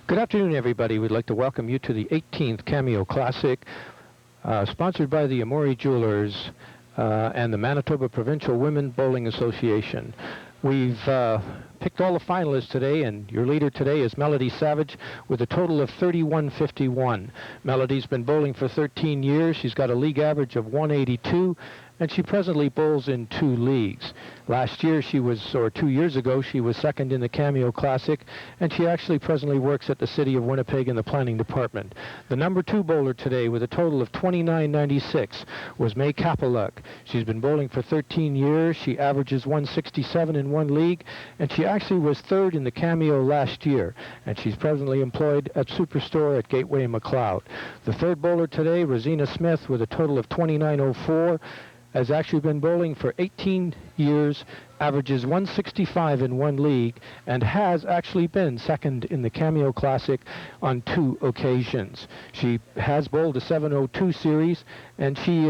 Good afternoon, everybody. We'd like to welcome you to the 18th Cameo Classic, sponsored by the Amori Jewelers and the Manitoba Provincial Women Bowling Association. We've picked all the finalists today, and your leader today is Melody Savage with a total of 31.51. Melody's been bowling for 13 years. She's got a league average of 182, and she presently bowls in 2 leagues. Last year or 2 years ago, she was second in the Cameo Classic, and she actually presently works at the City of Winnipeg in the planning department. The number 2 bowler today with a total of 29.96 was May Kapeluch. She's been bowling for 13 years. She averages 167 in 1 league, and she actually was 3rd in the Cameo last year, and she's presently employed at Superstore at Gateway McLeod. The 3rd bowler today, Rozina Smth, with a total of 29.04, has actually been bowling for 18 years, averages 165 in 1 league, and has actually been second in the Cameo Classic on 2 occasions. She has bowled a 702 series, and she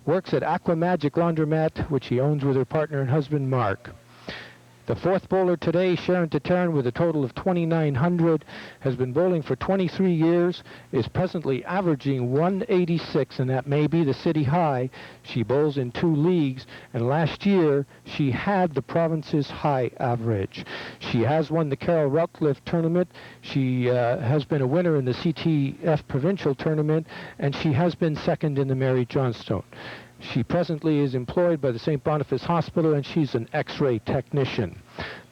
works at Aqua Magic Laundromat, which she owns with her partner and husband, Mark. The 4th bowler today, Sharon Tataryn, with a total of 2,900, has been bowling for 23 years, is presently averaging 186, and that may be the city high. She bowls in 2 leagues, and last year she had the province's high average. She has won the Carol Routcliffe tournament. She has been a winner in the CTF provincial tournament, and she has been second in the Mary Johnstone. She presently is employed by the St. Boniface Hospital, and she's an X-ray technician.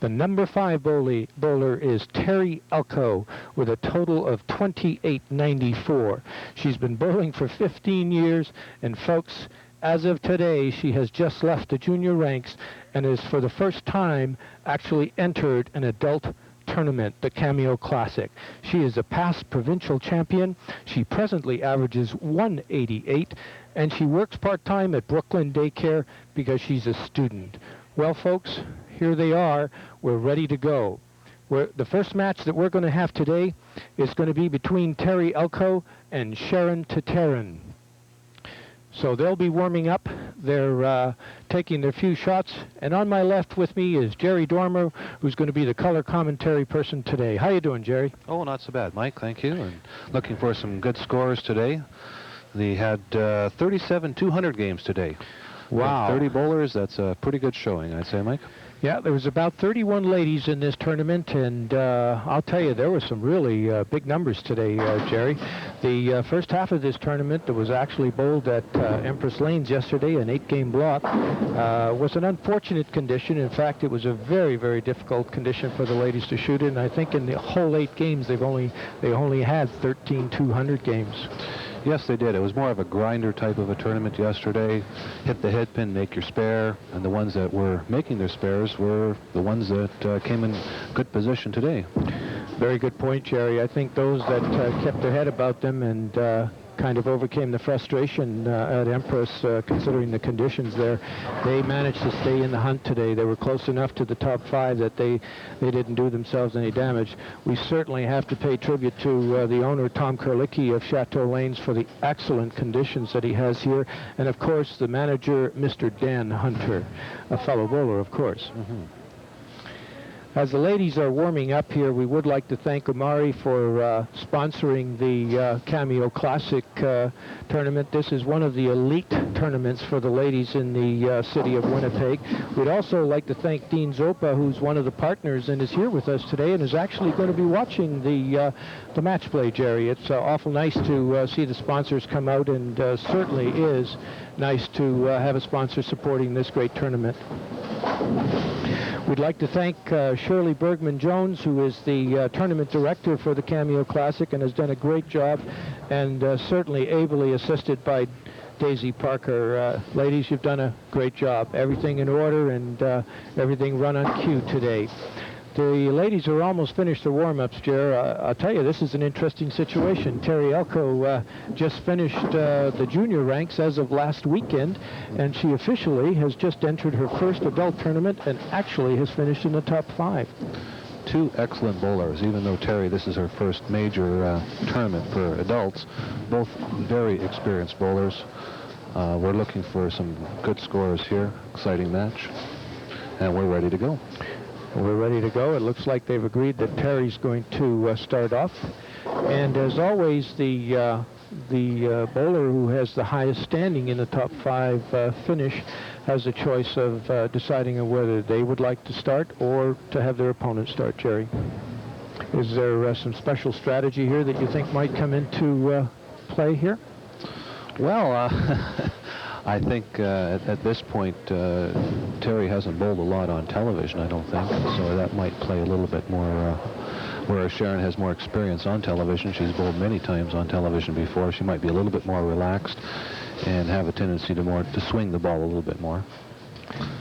The number 5 bowler is Teri Elko with a total of 28.94. She's been bowling for 15 years, and folks, as of today, she has just left the junior ranks and is for the first time actually entered an adult tournament, the Cameo Classic. She is a past provincial champion. She presently averages 188, and she works part-time at Brooklyn Daycare because she's a student. Well, folks, here they are. We're ready to go. The first match that we're going to have today is going to be between Teri Elko and Sharon Tataryn. So they'll be warming up. They're taking their few shots. And on my left with me is Jerry Dormer, who's going to be the color commentary person today. How you doing, Jerry? Oh, not so bad, Mike. Thank you. And looking for some good scores today. They had 37 200 games today. Wow. 30 bowlers. That's a pretty good showing, I'd say, Mike. Yeah, there was about 31 ladies in this tournament, and I'll tell you, there were some really big numbers today, Jerry. The first half of this tournament that was actually bowled at Empress Lanes yesterday, an 8-game block, was an unfortunate condition. In fact, it was a very, very difficult condition for the ladies to shoot in. I think in the whole 8 games, they only had 13 200 games. Yes, they did. It was more of a grinder type of a tournament yesterday. Hit the head pin, make your spare, and the ones that were making their spares were the ones that came in good position today. Very good point, Jerry. I think those that kept their head about them and kind of overcame the frustration at Empress, considering the conditions there, they managed to stay in the hunt today. They were close enough to the top 5 that they didn't do themselves any damage. We certainly have to pay tribute to the owner, Tom Kerlicki of Chateau Lanes, for the excellent conditions that he has here, and of course the manager, Mr. Dan Hunter, a fellow bowler, of course. Mm-hmm. As the ladies are warming up here, we would like to thank Amari for sponsoring the Cameo Classic tournament. This is one of the elite tournaments for the ladies in the city of Winnipeg. We'd also like to thank Dean Zopa, who's one of the partners and is here with us today and is actually going to be watching the match play, Jerry. It's awful nice to see the sponsors come out, and certainly is nice to have a sponsor supporting this great tournament. We'd like to thank Shirley Bergman-Jones, who is the tournament director for the Cameo Classic and has done a great job, and certainly ably assisted by Daisy Parker. Ladies, you've done a great job. Everything in order and everything run on cue today. The ladies are almost finished their warm-ups, Jer. I'll tell you, this is an interesting situation. Teri Elko just finished the junior ranks as of last weekend, and she officially has just entered her first adult tournament and actually has finished in the top 5. 2 excellent bowlers, even though Teri, this is her first major tournament for adults. Both very experienced bowlers. We're looking for some good scores here. Exciting match. And we're ready to go. We're ready to go. It looks like they've agreed that Teri's going to start off. And as always, the bowler who has the highest standing in the top 5 finish has a choice of deciding on whether they would like to start or to have their opponent start, Jerry. Is there some special strategy here that you think might come into play here? Well, I think at this point, Teri hasn't bowled a lot on television, I don't think, so that might play a little bit more, whereas Sharon has more experience on television. She's bowled many times on television before. She might be a little bit more relaxed and have a tendency to swing the ball a little bit more.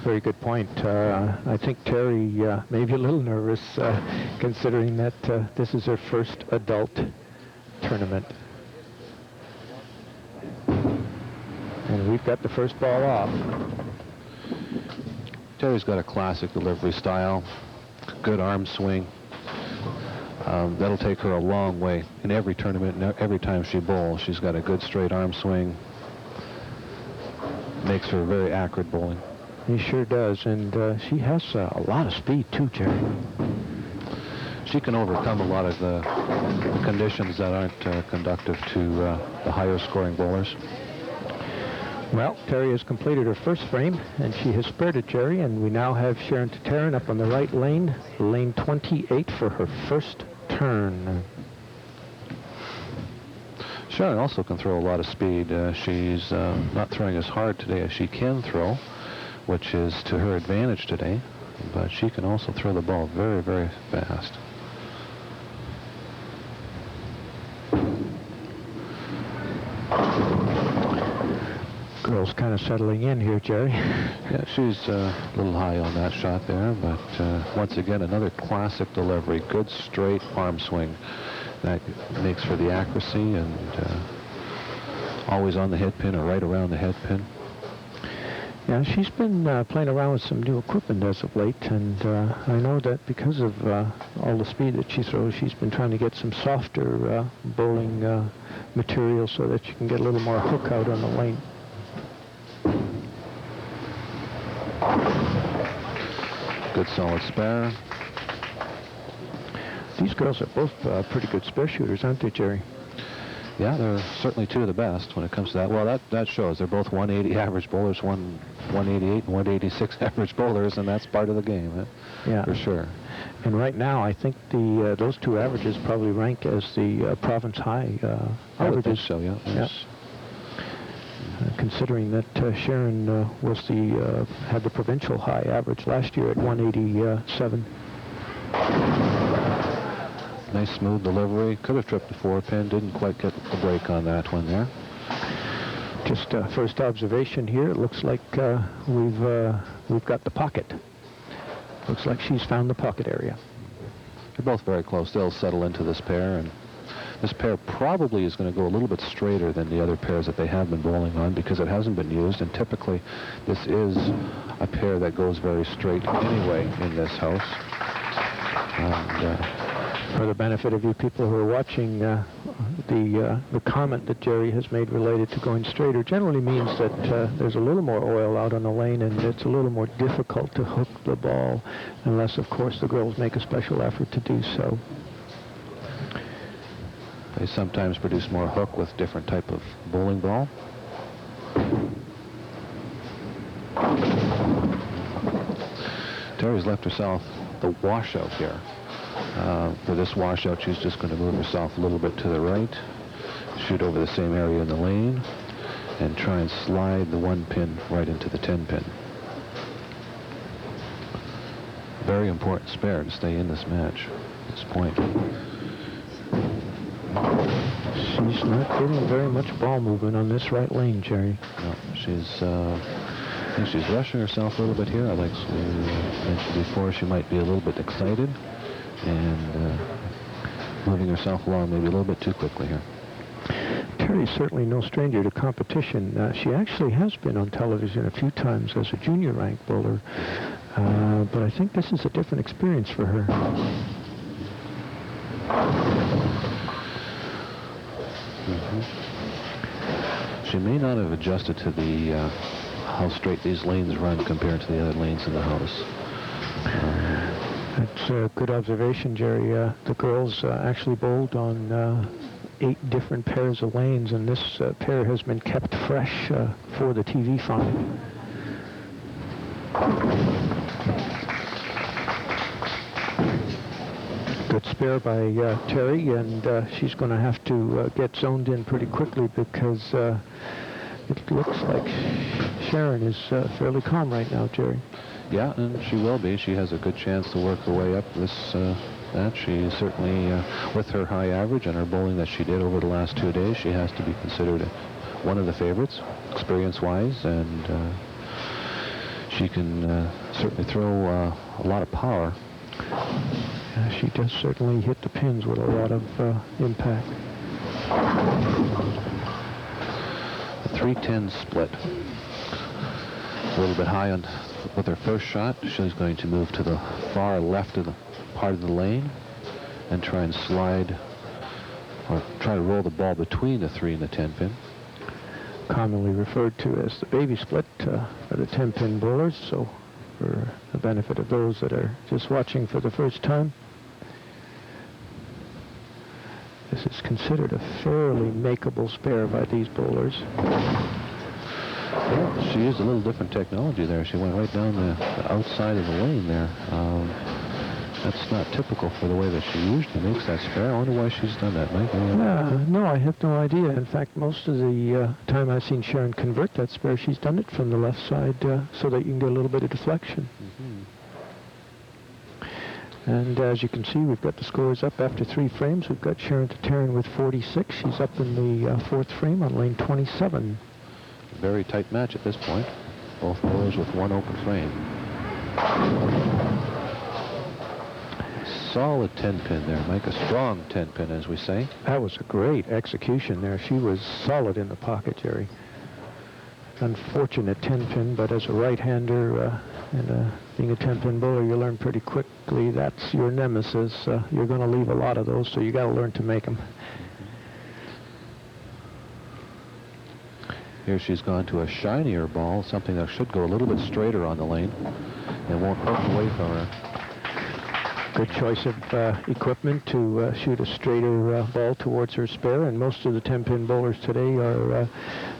Very good point. I think Teri may be a little nervous, considering that this is her first adult tournament. And we've got the first ball off. Teri's got a classic delivery style, good arm swing. That'll take her a long way in every tournament, and every time she bowls. She's got a good straight arm swing. Makes her very accurate bowling. He sure does, and she has a lot of speed too, Jerry. She can overcome a lot of the conditions that aren't conducive to the higher scoring bowlers. Well, Teri has completed her first frame, and she has spared it, Jerry, and we now have Sharon Tataryn up on the right lane, lane 28 for her first turn. Sharon also can throw a lot of speed. She's not throwing as hard today as she can throw, which is to her advantage today, but she can also throw the ball very, very fast. Girl's kind of settling in here, Jerry. Yeah, she's a little high on that shot there, but once again, another classic delivery. Good straight arm swing. That makes for the accuracy, and always on the head pin or right around the head pin. Yeah, she's been playing around with some new equipment as of late, and I know that because of all the speed that she throws, she's been trying to get some softer bowling material so that she can get a little more hook out on the lane. Good solid spare. These girls are both pretty good spare shooters, aren't they, Jerry? Yeah, they're certainly two of the best when it comes to that. Well, that shows they're both 180 average bowlers, 188 and 186 average bowlers, and that's part of the game, yeah, for sure. And right now, I think those two averages probably rank as the province high I would think averages. so, yeah. Yeah. Considering that Sharon had the provincial high average last year at 187. Nice smooth delivery. Could have tripped the 4-pin. Didn't quite get the break on that one there. Just first observation here. It looks like we've got the pocket. Looks like she's found the pocket area. They're both very close. They'll settle into this pair, and this pair probably is going to go a little bit straighter than the other pairs that they have been bowling on because it hasn't been used, and typically this is a pair that goes very straight anyway in this house. And, for the benefit of you people who are watching, the comment that Jerry has made related to going straighter generally means that there's a little more oil out on the lane, and it's a little more difficult to hook the ball, unless, of course, the girls make a special effort to do so. They sometimes produce more hook with different type of bowling ball. Teri's left herself the washout here. For this washout, she's just going to move herself a little bit to the right, shoot over the same area in the lane, and try and slide the 1-pin right into the 10-pin. Very important spare to stay in this match at this point. She's not getting very much ball movement on this right lane, Jerry. No, I think she's rushing herself a little bit here. Like we mentioned before, she might be a little bit excited and moving herself along maybe a little bit too quickly here. Teri's certainly no stranger to competition. She actually has been on television a few times as a junior rank bowler, but I think this is a different experience for her. She may not have adjusted to the how straight these lanes run compared to the other lanes in the house. That's a good observation, Jerry. The girls actually bowled on 8 different pairs of lanes, and this pair has been kept fresh for the TV final. Good spare by Teri, and she's going to have to get zoned in pretty quickly because it looks like Sharon is fairly calm right now, Jerry. Yeah, and she will be. She has a good chance to work her way up this match. She certainly, with her high average and her bowling that she did over the last 2 days, she has to be considered one of the favorites, experience-wise, and she can certainly throw a lot of power. She does certainly hit the pins with a lot of impact. A 3-10 split. A little bit high on with her first shot. She's going to move to the far left of the part of the lane and try and slide or try to roll the ball between the 3 and the 10 pin. Commonly referred to as the baby split for the 10-pin bowlers. So for the benefit of those that are just watching for the first time, this is considered a fairly makeable spare by these bowlers. Well, she used a little different technology there. She went right down the outside of the lane there. That's not typical for the way that she usually makes that spare. I wonder why she's done that, Mike. No, I have no idea. In fact, most of the time I've seen Sharon convert that spare, she's done it from the left side so that you can get a little bit of deflection. And as you can see, we've got the scores up after 3 frames. We've got Sharon Tataryn with 46. She's up in the 4th frame on lane 27. Very tight match at this point. Both bowlers with 1 open frame. Solid 10-pin there, Mike. A strong 10-pin, as we say. That was a great execution there. She was solid in the pocket, Jerry. Unfortunate 10-pin, but as a right-hander and being a 10-pin bowler, you learn pretty quickly that's your nemesis. You're going to leave a lot of those, so you got to learn to make them. Here she's gone to a shinier ball, something that should go a little bit straighter on the lane and won't hook away from her. Good choice of equipment to shoot a straighter ball towards her spare, and most of the 10-pin bowlers today are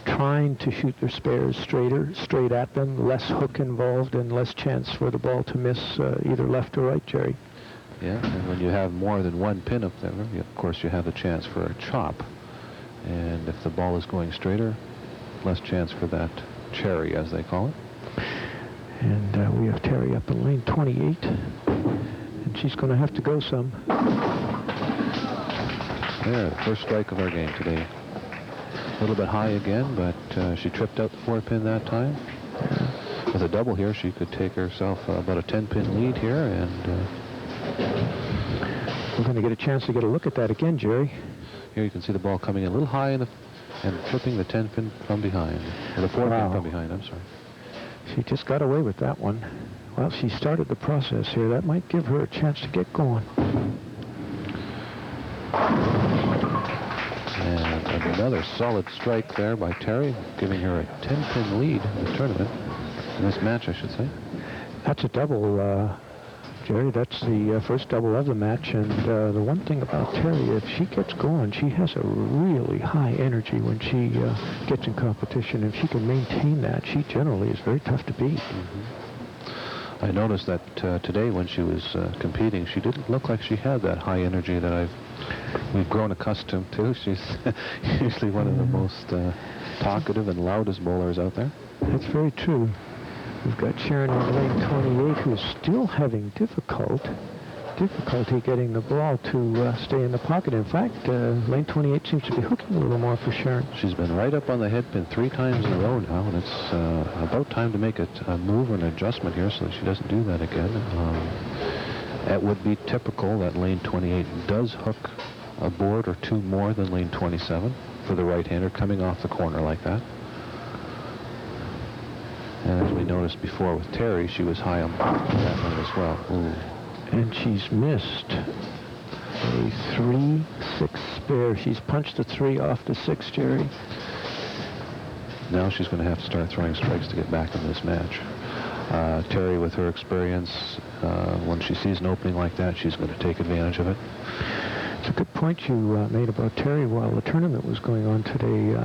trying to shoot their spares straight at them, less hook involved and less chance for the ball to miss either left or right, Jerry. Yeah, and when you have more than 1 pin up there, of course you have a chance for a chop, and if the ball is going straighter, less chance for that cherry, as they call it. And we have Teri up in lane 28. And she's going to have to go some. There, the first strike of our game today. A little bit high again, but she tripped out the 4-pin that time. With a double here, she could take herself about a 10-pin lead here, and we're going to get a chance to get a look at that again, Jerry. Here you can see the ball coming in a little high in and flipping the 10-pin from behind. Or the 4-pin from behind, I'm sorry. She just got away with that one. Well, she started the process here. That might give her a chance to get going. And another solid strike there by Teri, giving her a 10-pin lead in the tournament. In this match, I should say. That's a double, Jerry. That's the first double of the match. And the one thing about Teri, if she gets going, she has a really high energy when she gets in competition. If she can maintain that, she generally is very tough to beat. I noticed that today when she was competing, she didn't look like she had that high energy that we've grown accustomed to. She's usually one of the most talkative and loudest bowlers out there. That's very true. We've got Sharon in lane 28, who is still having difficulty getting the ball to stay in the pocket. In fact, lane 28 seems to be hooking a little more for Sharon. She's been right up on the head pin 3 times in a row now, and it's about time to make a move or an adjustment here so that she doesn't do that again. It would be typical that lane 28 does hook a board or 2 more than lane 27 for the right-hander coming off the corner like that. And as we noticed before with Teri, she was high on that lane as well. Ooh. And she's missed a 3-6 spare. She's punched the 3 off the 6, Jerry. Now she's going to have to start throwing strikes to get back in this match. Teri, with her experience, when she sees an opening like that, she's going to take advantage of it. It's a good point you made about Teri. While the tournament was going on today,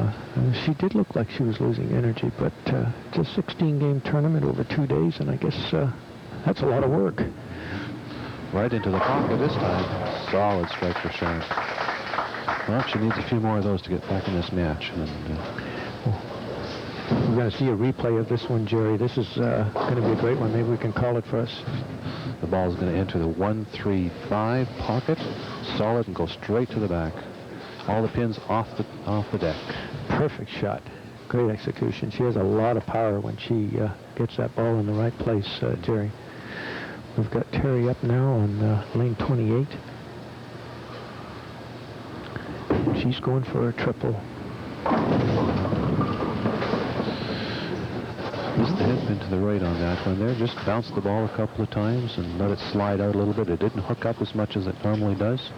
she did look like she was losing energy, but it's a 16-game tournament over 2 days, and I guess that's a lot of work. Right into the pocket this time. Solid strike for Sharon. Well, she needs a few more of those to get back in this match. And we're going to see a replay of this one, Jerry. This is going to be a great one. Maybe we can call it for us. The ball is going to enter the 1-3-5 pocket, solid, and go straight to the back. All the pins off the deck. Perfect shot. Great execution. She has a lot of power when she gets that ball in the right place, Jerry. We've got Teri up now on lane 28. She's going for a triple. Missed the headpin to the right on that one there. Just bounced the ball a couple of times and let it slide out a little bit. It didn't hook up as much as it normally does.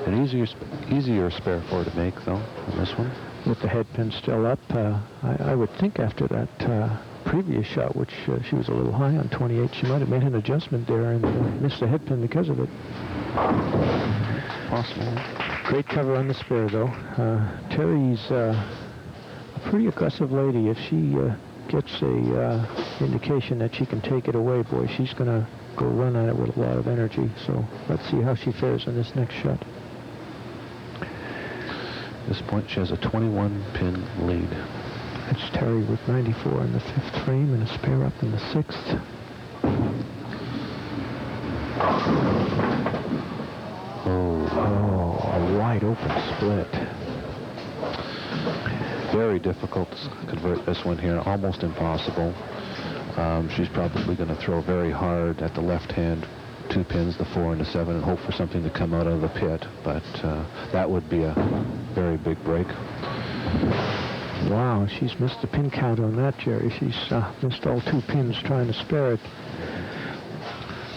An easier spare four to make, though, on this one. With the headpin still up, I would think after that previous shot, which she was a little high on 28, she might have made an adjustment there and missed the headpin because of it. Possible. Great cover on the spare, though. Teri's a pretty aggressive lady. If she gets a indication that she can take it away, boy, she's going to go run at it with a lot of energy. So let's see how she fares in this next shot. At this point, she has a 21-pin lead. That's Teri with 94 in the 5th frame and a spare up in the 6th. Oh, a wide open split. Very difficult to convert this one here, almost impossible. She's probably going to throw very hard at the left hand, 2 pins, the 4 and the 7, and hope for something to come out of the pit, but that would be a very big break. Wow, she's missed the pin count on that, Jerry. She's missed all 2 pins trying to spare it.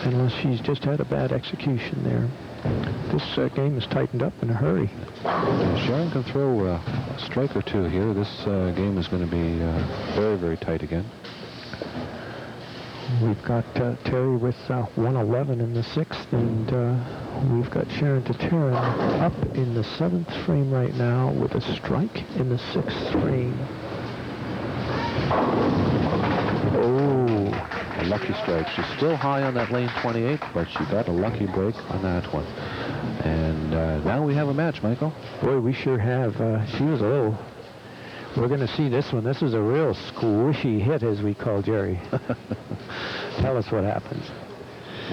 Unless she's just had a bad execution there. This game is tightened up in a hurry. Sharon can throw a strike or 2 here. This game is going to be very, very tight again. We've got Teri with 111 in the 6th, and we've got Sharon Tataryn up in the 7th frame right now with a strike in the 6th frame. Oh, a lucky strike. She's still high on that lane 28, but she got a lucky break on that one. And now we have a match, Michael. Boy, we sure have. She was a little... We're going to see this one. This is a real squishy hit, as we call Jerry. Tell us what happens.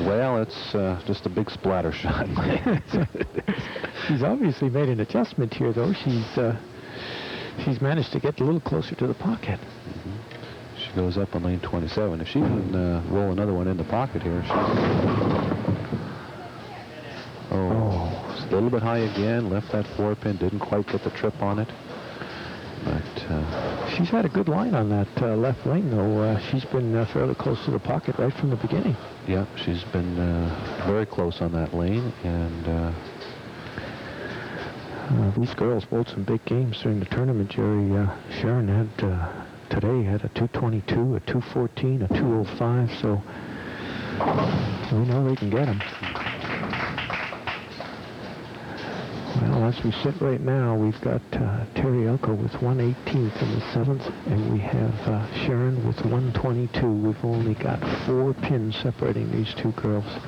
Well, it's just a big splatter shot. She's obviously made an adjustment here, though. She's managed to get a little closer to the pocket. Mm-hmm. She goes up on lane 27. If she can roll another one in the pocket here, it's a little bit high again. Left that 4 pin. Didn't quite get the trip on it. But she's had a good line on that left lane, though. She's been fairly close to the pocket right from the beginning. Yeah, she's been very close on that lane, and these girls bowled some big games during the tournament, Jerry. Sharon had today had a 222, a 214, a 205, so we know they can get them. Well, as we sit right now, we've got Teri Elko with 118th in the 7th, and we have Sharon with 122. We've only got 4 pins separating these 2 girls.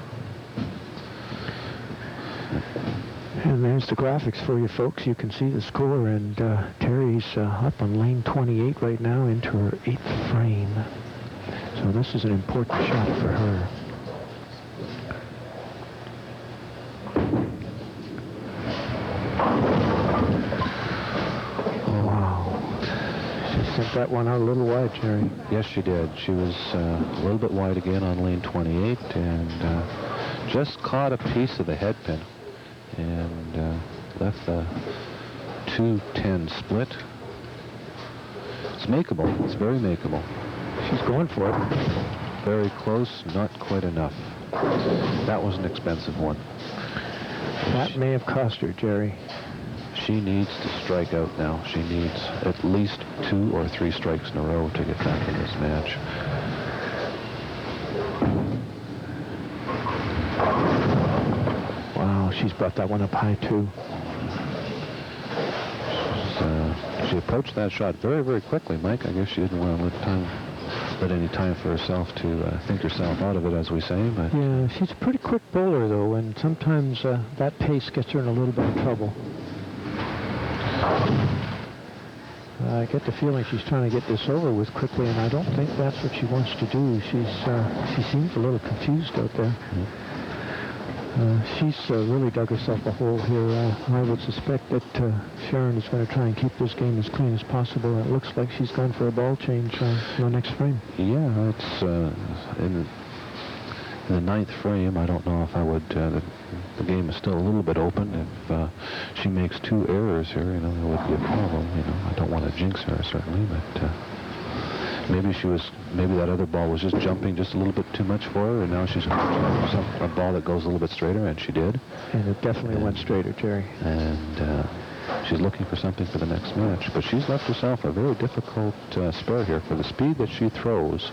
And there's the graphics for you folks. You can see the score, and Teri's up on lane 28 right now into her 8th frame. So this is an important shot for her. Sent that one out a little wide, Jerry. Yes, she did. She was a little bit wide again on lane 28, and just caught a piece of the headpin and left the 210 split. It's makeable. It's very makeable. She's going for it. Very close, not quite enough. That was an expensive one. That may have cost her, Jerry. She needs to strike out now. She needs at least 2 or 3 strikes in a row to get back in this match. she's brought that one up high, too. She approached that shot very, very quickly, Mike. I guess she didn't want to let any time for herself to think herself out of it, as we say. But yeah, she's a pretty quick bowler, though, and sometimes that pace gets her in a little bit of trouble. I get the feeling she's trying to get this over with quickly, and I don't think that's what she wants to do. She seems a little confused out there. She's really dug herself a hole here. I would suspect that Sharon is going to try and keep this game as clean as possible. It looks like she's gone for a ball change in the next frame. Yeah, it's in the ninth frame. I don't know if I would. The game is still a little bit open. If she makes 2 errors here, you know, it would be a problem. You know, I don't want to jinx her certainly, but maybe that other ball was just jumping just a little bit too much for her, and now she's a ball that goes a little bit straighter, and she did. And it definitely went straighter, Teri. And she's looking for something for the next match, but she's left herself a very difficult spare here for the speed that she throws.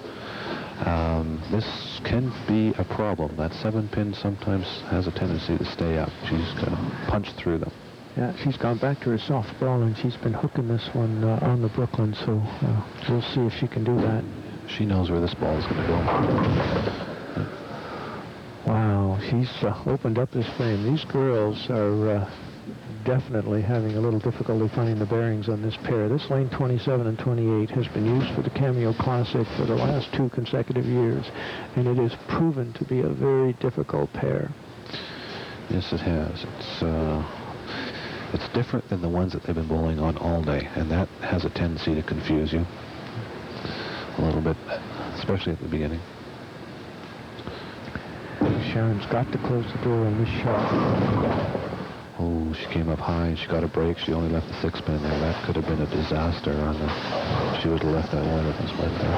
This can be a problem. That 7-pin sometimes has a tendency to stay up. She's going to punch through them. Yeah, she's gone back to her soft ball, and she's been hooking this one on the Brooklyn, so we'll see if she can do that. She knows where this ball is going to go. Wow, she's opened up this frame. These girls are definitely having a little difficulty finding the bearings on this pair. This lane 27 and 28 has been used for the Cameo Classic for the last 2 consecutive years, and it has proven to be a very difficult pair. Yes, it has. It's different than the ones that they've been bowling on all day, and that has a tendency to confuse you a little bit, especially at the beginning. Sharon's got to close the door on this shot. Oh, she came up high and she got a break. She only left the 6-pin there. That could have been a disaster she would have left that one if it was right there.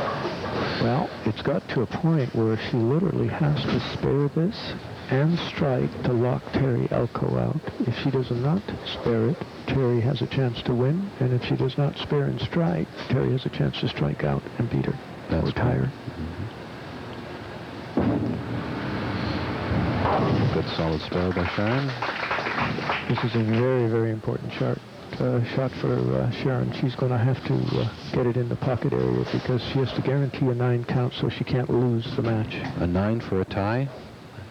Well, it's got to a point where she literally has to spare this and strike to lock Teri Elko out. If she does not spare it, Teri has a chance to win, and if she does not spare and strike, Teri has a chance to strike out and beat her. That's or tie her. Good solid spare by Sharon. This is a very, very important shot for Sharon. She's going to have to get it in the pocket area because she has to guarantee a 9 count so she can't lose the match. A 9 for a tie,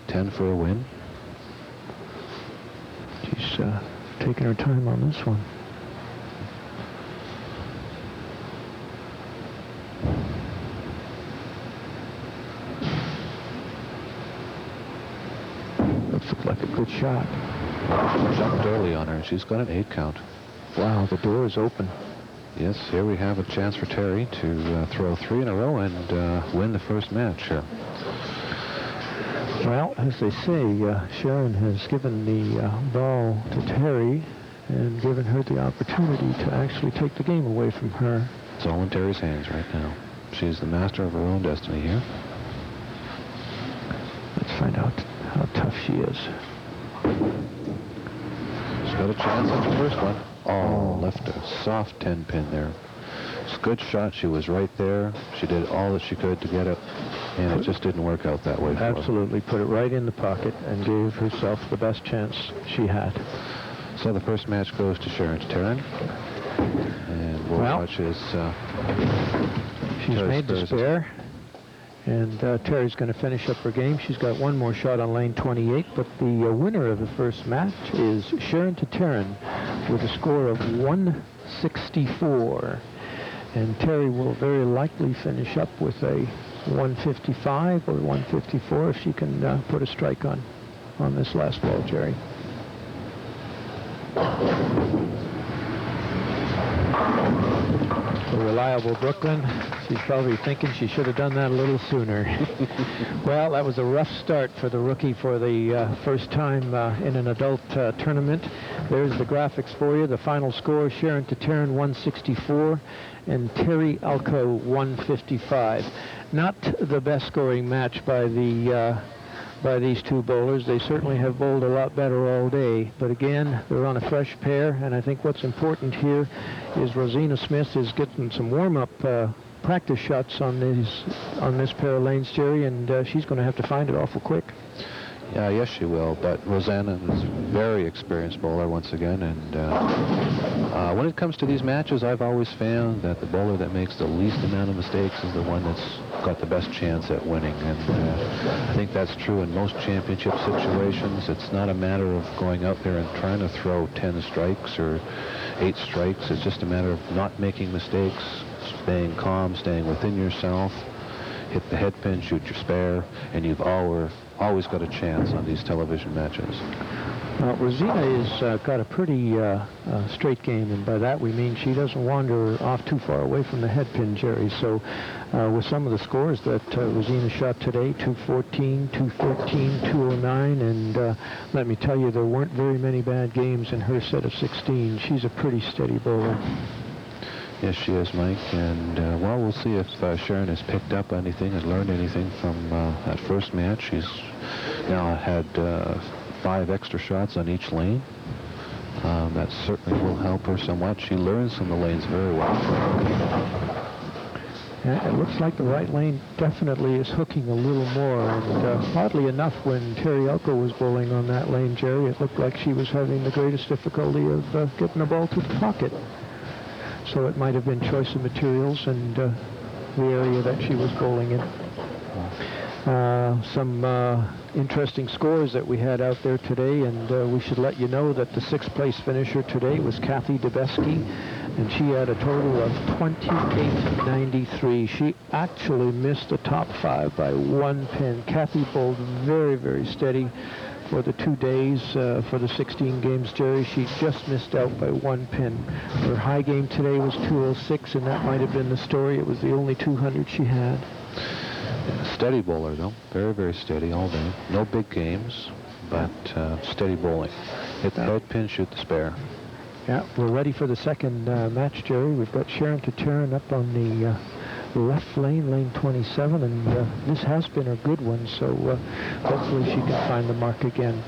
10 for a win. She's taking her time on this one. Looks like a good shot. Jumped early on her, and she's got an 8 count. Wow, the door is open. Yes, here we have a chance for Teri to throw 3 in a row and win the first match here. Well, as they say, Sharon has given the ball to Teri and given her the opportunity to actually take the game away from her. It's all in Teri's hands right now. She's the master of her own destiny here. Let's find out how tough she is. She's got a chance at the first one. Oh, left a soft 10-pin there. It's a good shot. She was right there. She did all that she could to get it, and it just didn't work out that way for her. Absolutely. Put it right in the pocket and gave herself the best chance she had. So the first match goes to Sharon Tataryn. And we'll watch as she's made the spare. And Teri's going to finish up her game. She's got one more shot on lane 28, but the winner of the first match is Sharon Tataryn with a score of 164. And Teri will very likely finish up with a 155 or 154 if she can put a strike on this last ball, Jerry. A reliable Brooklyn. She's probably thinking she should have done that a little sooner. Well, that was a rough start for the rookie for the first time in an adult tournament. There's the graphics for you. The final score, Sharon Tataryn 164 and Teri Elko 155. Not the best scoring match by these two bowlers. They certainly have bowled a lot better all day, but again, they're on a fresh pair, and I think what's important here is Rozina Smth is getting some warm-up practice shots on this pair of lanes, Jerry, and she's going to have to find it awful quick. Yes, she will. But Rozina is a very experienced bowler once again, and when it comes to these matches, I've always found that the bowler that makes the least amount of mistakes is the one that's got the best chance at winning. And I think that's true in most championship situations. It's not a matter of going out there and trying to throw 10 strikes or 8 strikes. It's just a matter of not making mistakes, staying calm, staying within yourself, hit the head pin, shoot your spare, and you've always got a chance on these television matches. Rozina has got a pretty straight game, and by that we mean she doesn't wander off too far away from the head pin, Jerry. So with some of the scores that Rozina shot today, 214, 213, 209, and let me tell you, there weren't very many bad games in her set of 16. She's a pretty steady bowler. Yes, she is, Mike, and well, we'll see if Sharon has picked up anything, has learned anything from that first match. She's now had 5 extra shots on each lane. That certainly will help her somewhat. She learns from the lanes very well. Yeah, it looks like the right lane definitely is hooking a little more, and oddly enough, when Teri Elko was bowling on that lane, Jerry, it looked like she was having the greatest difficulty of getting the ball to the pocket. So it might have been choice of materials and the area that she was bowling in. Some interesting scores that we had out there today, and we should let you know that the 6th place finisher today was Kathy Debeski, and she had a total of 28.93. She actually missed the top 5 by 1 pin. Kathy bowled very, very steady for the 2 days, for the 16 games, Jerry. She just missed out by 1 pin. Her high game today was 206, and that might have been the story. It was the only 200 she had. Steady bowler, though. Very, very steady all day. No big games, but steady bowling. Hit the head pin, shoot the spare. Yeah, we're ready for the second match, Jerry. We've got Sharon Tataryn up on the left lane, lane 27, and this has been a good one, so hopefully she can find the mark again.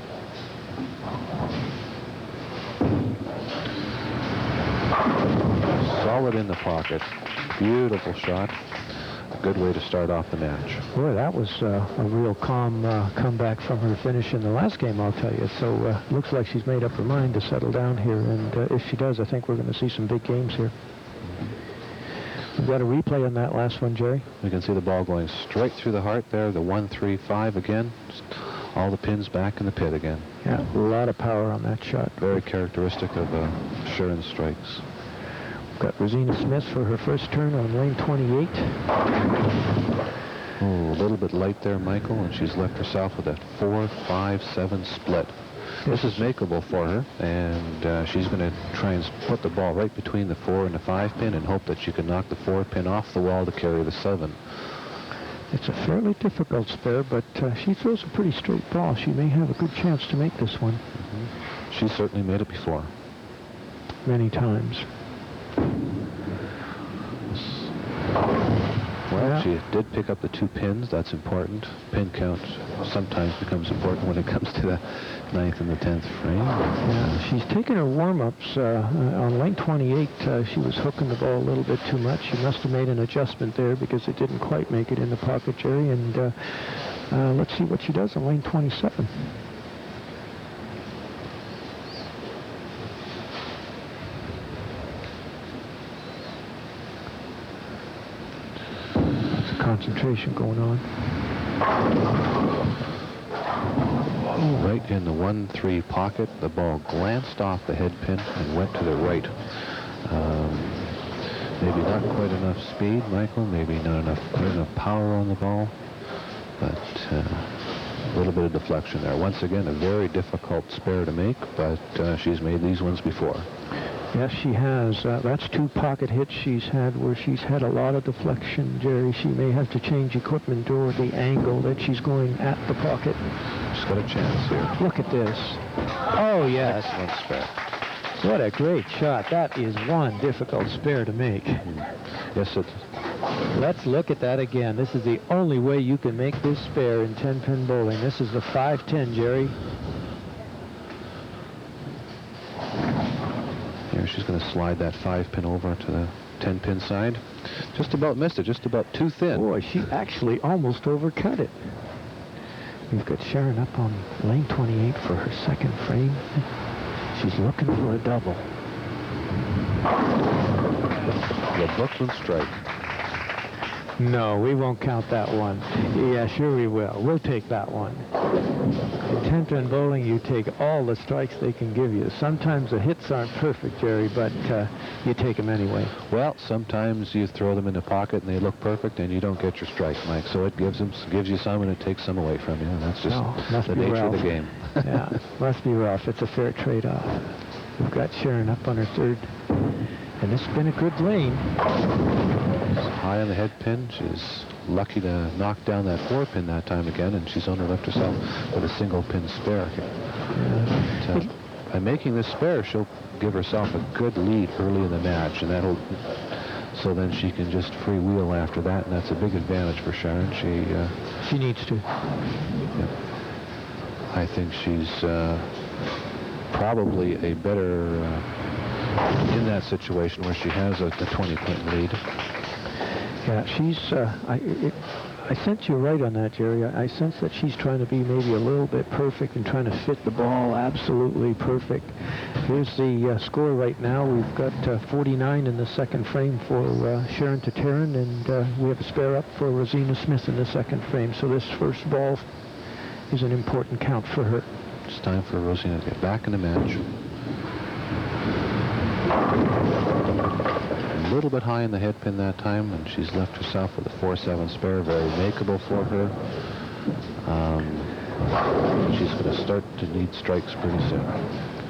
Solid in the pocket. Beautiful shot. A good way to start off the match. Boy, that was a real calm comeback from her finish in the last game, I'll tell you. So looks like she's made up her mind to settle down here, and if she does, I think we're going to see some big games here. We've got a replay on that last one, Jerry. We can see the ball going straight through the heart there, the 1-3-5 again. Just all the pins back in the pit again. Yeah, a lot of power on that shot. Very characteristic of Sharon strikes. We've got Rozina Smth for her first turn on lane 28. Oh, a little bit light there, Michael, and she's left herself with a 4-5-7 split. This is makeable for her, and she's going to try and put the ball right between the 4 and the 5 pin and hope that she can knock the 4 pin off the wall to carry the 7. It's a fairly difficult spare, but she throws a pretty straight ball. She may have a good chance to make this one. Mm-hmm. She's certainly made it before. Many times. Well, Yeah. she did pick up the 2 pins. That's important. Pin count sometimes becomes important when it comes to the 9th and the 10th frame. Yeah, she's taken her warm-ups. On lane 28, she was hooking the ball a little bit too much. She must have made an adjustment there because it didn't quite make it in the pocket, Jerry. And let's see what she does on lane 27. Concentration going on. Right in the 1-3 pocket, the ball glanced off the head pin and went to the right. Maybe not quite enough speed, Michael. Maybe not quite enough power on the ball, but a little bit of deflection there. Once again, a very difficult spare to make, but she's made these ones before. Yes, she has. That's 2 pocket hits she's had where she's had a lot of deflection, Jerry. She may have to change equipment or the angle that she's going at the pocket. She's got a chance here. Look at this. Oh, yes. Excellent spare. What a great shot. That is one difficult spare to make. Yes, it. Let's look at that again. This is the only way you can make this spare in 10-pin bowling. This is the 5-10, Jerry. Here, she's going to slide that 5 pin over to the 10 pin side. Just about missed it, just about too thin. Boy, she actually almost overcut it. We've got Sharon up on lane 28 for her second frame. She's looking for a double. The Brooklyn strike. No, we won't count that one. Yeah, sure we will. We'll take that one. In 10-pin bowling, you take all the strikes they can give you. Sometimes the hits aren't perfect, Jerry, but you take them anyway. Well, sometimes you throw them in the pocket and they look perfect and you don't get your strike, Mike. So it gives you some and it takes some away from you. And that's just the nature of the game. Yeah, must be rough. It's a fair trade-off. We've got Sharon up on her third. And it's been a good lane. She's high on the head pin. She's lucky to knock down that 4-pin that time again, and she's only left herself with a single pin spare. But, by making this spare, she'll give herself a good lead early in the match, and so then she can just freewheel after that, and that's a big advantage for Sharon. She needs to. Yeah, I think she's probably a better in that situation where she has a 20-pin lead. Yeah, she's, I sense you're right on that, Jerry. I sense that she's trying to be maybe a little bit perfect and trying to fit the ball absolutely perfect. Here's the score right now. We've got 49 in the second frame for Sharon Tataryn, and we have a spare up for Rozina Smth in the second frame. So this first ball is an important count for her. It's time for Rozina to get back in the match. A little bit high in the head pin that time, and she's left herself with a 4-7 spare. Very makeable for her. She's going to start to need strikes pretty soon.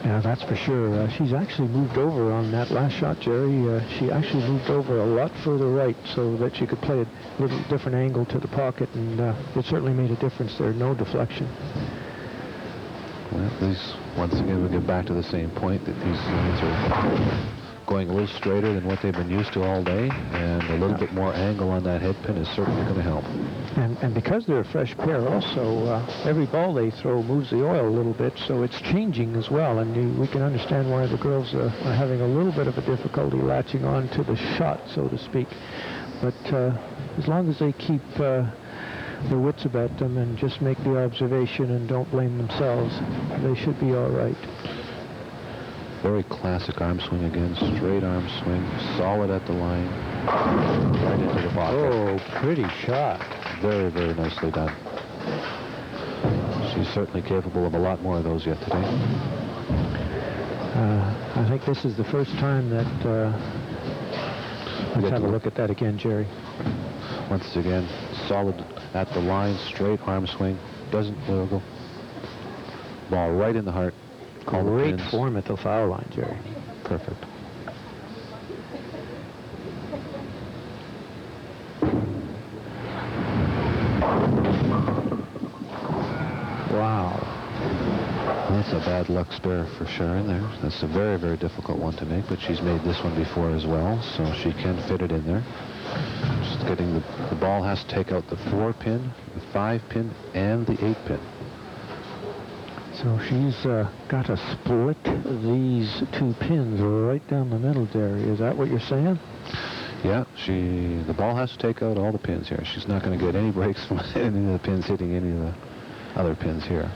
Yeah, that's for sure. She's actually moved over on that last shot, Jerry. She actually moved over a lot further right so that she could play a little different angle to the pocket, and it certainly made a difference there. No deflection. Well, once again, we get back to the same point that these lines are going a little straighter than what they've been used to all day, and a little bit more angle on that head pin is certainly going to help. And because they're a fresh pair also, every ball they throw moves the oil a little bit, so it's changing as well, and we can understand why the girls are having a little bit of a difficulty latching on to the shot, so to speak. But as long as they keep their wits about them and just make the observation and don't blame themselves, they should be all right. Very classic arm swing again, straight arm swing, solid at the line, right into the pocket. Oh, pretty shot. Very, very nicely done. She's certainly capable of a lot more of those yet today. I think this is the first time that... let's have a look at that again, Jerry. Once again, solid at the line, straight arm swing, doesn't wiggle. Ball right in the heart. Great form at the foul line, Jerry. Perfect. Wow. That's a bad luck spare for Sharon there. That's a very, very difficult one to make, but she's made this one before as well, so she can fit it in there. Just getting the ball has to take out the 4-pin, the 5-pin, and the 8-pin. So she's got to split these two pins right down the middle, Jerry. Is that what you're saying? Yeah, the ball has to take out all the pins here. She's not going to get any breaks from any of the pins hitting any of the other pins here.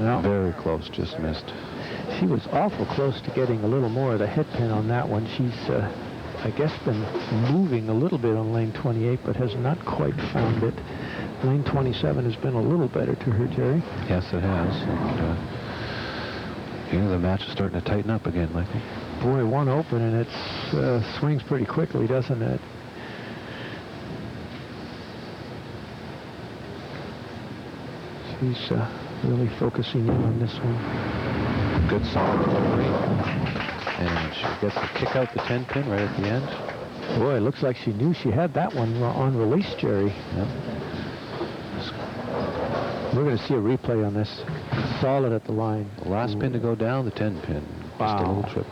No. Very close, just missed. She was awful close to getting a little more of the head pin on that one. She's, I guess, been moving a little bit on lane 28, but has not quite found it. Lane 27 has been a little better to her, Jerry. Yes, it has. And, the match is starting to tighten up again, Michael. Boy, one open, and it swings pretty quickly, doesn't it? She's really focusing in on this one. Good solid delivery. And she gets to kick out the 10-pin right at the end. Boy, it looks like she knew she had that one on release, Jerry. Yep. We're going to see a replay on this. Solid at the line. The last pin to go down, the 10-pin. Wow. Just a little trip.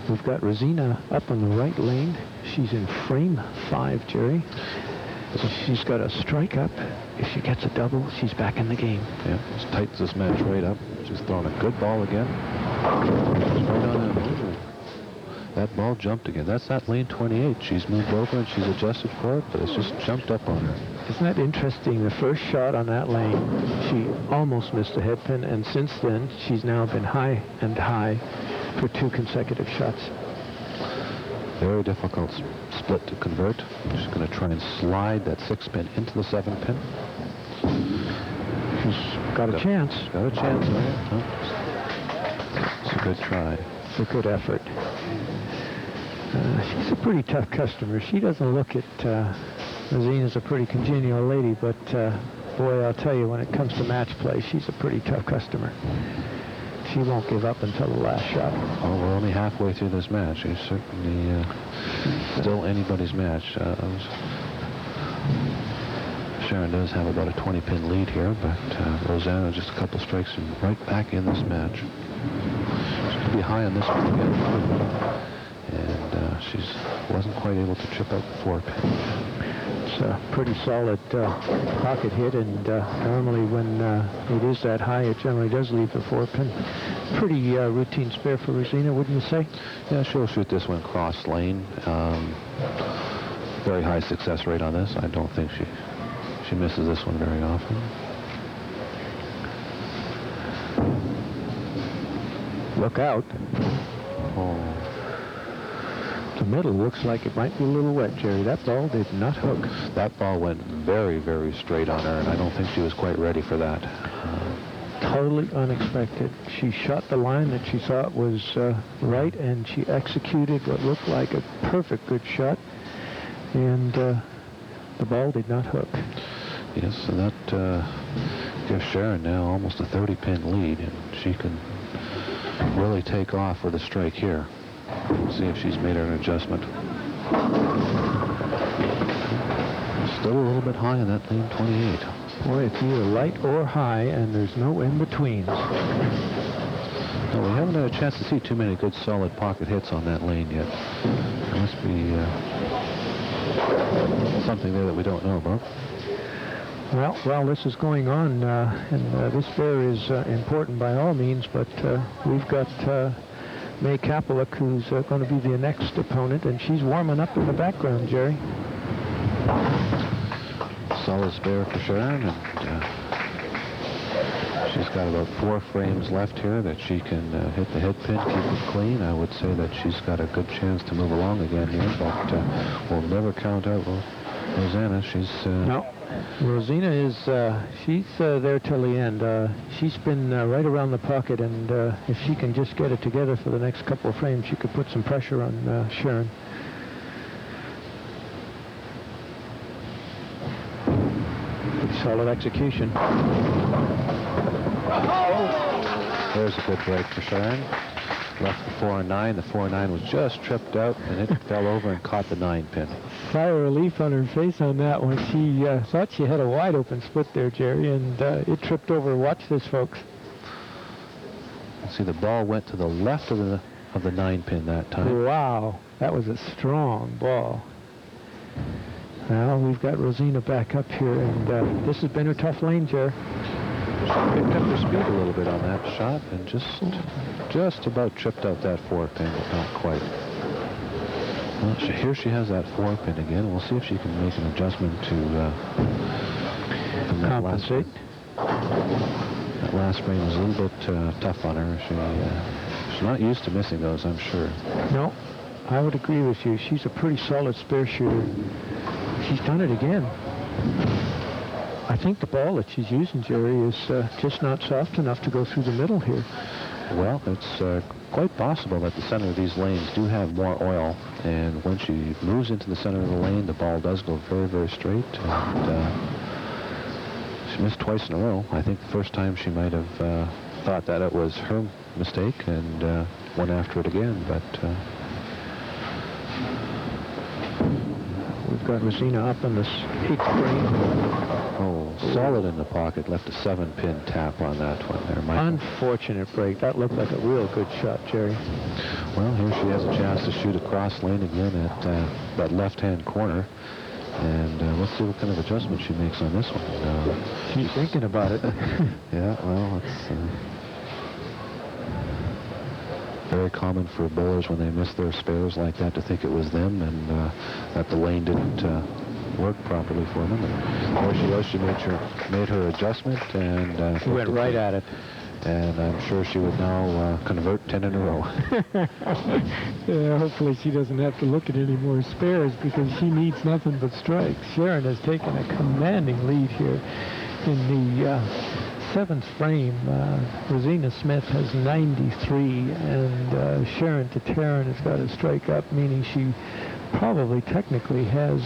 We've got Rozina up on the right lane. She's in frame 5, Jerry. So she's got a strike up. If she gets a double, she's back in the game. Yeah, just tightens this match right up. She's throwing a good ball again. Right on that. That ball jumped again. That's that lane 28. She's moved over and she's adjusted for it, but it's just jumped up on her. Isn't that interesting? The first shot on that lane, she almost missed the headpin, and since then, she's now been high and high for 2 consecutive shots. Very difficult split to convert. She's going to try and slide that 6-pin into the 7-pin. She's got a chance. Got a chance there. Huh? It's a good try. It's a good effort. She's a pretty tough customer. She doesn't look at Rozina as a pretty congenial lady, but boy, I'll tell you, when it comes to match play, she's a pretty tough customer. She won't give up until the last shot. Oh, we're only halfway through this match. She's certainly still anybody's match. Sharon does have about a 20-pin lead here, but Rozina just a couple strikes and right back in this match. She's going to be high on this one again. And she wasn't quite able to chip out the 4-pin. It's a pretty solid pocket hit, and normally when it is that high, it generally does leave the 4-pin. Pretty routine spare for Rozina, wouldn't you say? Yeah, she'll shoot this one cross lane. Very high success rate on this. I don't think she misses this one very often. Look out. Oh. The middle looks like it might be a little wet, Jerry. That ball did not hook. That ball went very, very straight on her, and I don't think she was quite ready for that. Totally unexpected. She shot the line that she thought was right, and she executed what looked like a perfect good shot, and the ball did not hook. Yes, so that gives Sharon now almost a 30-pin lead, and she can really take off with a strike here. See if she's made an adjustment. Still a little bit high on that lane 28. Boy, it's either light or high, and there's no in-betweens. No, we haven't had a chance to see too many good solid pocket hits on that lane yet. There must be something there that we don't know about. Well, while this is going on, and this fair is important by all means, but we've got Kapeluch, who's going to be the next opponent, and she's warming up in the background, Jerry. Solid spare for Sharon, and she's got about 4 frames left here that she can hit the head pin, keep it clean. I would say that she's got a good chance to move along again here, but we'll never count out Rozina. She's... No. Rozina is, she's there till the end. She's been right around the pocket, and if she can just get it together for the next couple of frames, she could put some pressure on Sharon. Good solid execution. There's a good break for Sharon. Left the 4-9. The 4-9 was just tripped out, and it fell over and caught the 9-pin. Sigh of relief on her face on that one. She thought she had a wide open split there, Jerry, and it tripped over. Watch this, folks. See, the ball went to the left of the 9-pin that time. Wow, that was a strong ball. Well, we've got Rozina back up here, and this has been a tough lane, Jerry. She picked up her speed a little bit on that shot and just about tripped out that 4-pin, but not quite. Well, here she has that 4-pin again. We'll see if she can make an adjustment to from that compensate. That last frame was a little bit tough on her. She's not used to missing those, I'm sure. No, I would agree with you. She's a pretty solid spare shooter. She's done it again. I think the ball that she's using, Jerry, is just not soft enough to go through the middle here. Well, it's quite possible that the center of these lanes do have more oil, and when she moves into the center of the lane, the ball does go very, very straight. And she missed twice in a row. I think the first time she might have thought that it was her mistake and went after it again, but... We've got Rozina up on this 8th frame. Oh, solid in the pocket. Left a 7-pin tap on that one there, Michael. Unfortunate break. That looked like a real good shot, Jerry. Well, here she has a chance to shoot across lane again at that left-hand corner. And let's see what kind of adjustment she makes on this one. She's thinking about it. Yeah, well, it's... very common for bowlers when they miss their spares like that to think it was them, and that the lane didn't work properly for them. And there she was. She made her adjustment, and she went right at it. And I'm sure she would now convert 10 in a row. Yeah, hopefully she doesn't have to look at any more spares, because she needs nothing but strikes. Sharon has taken a commanding lead here in the 7th frame. Rozina Smth has 93, and Sharon Tataryn has got a strike up, meaning she probably technically has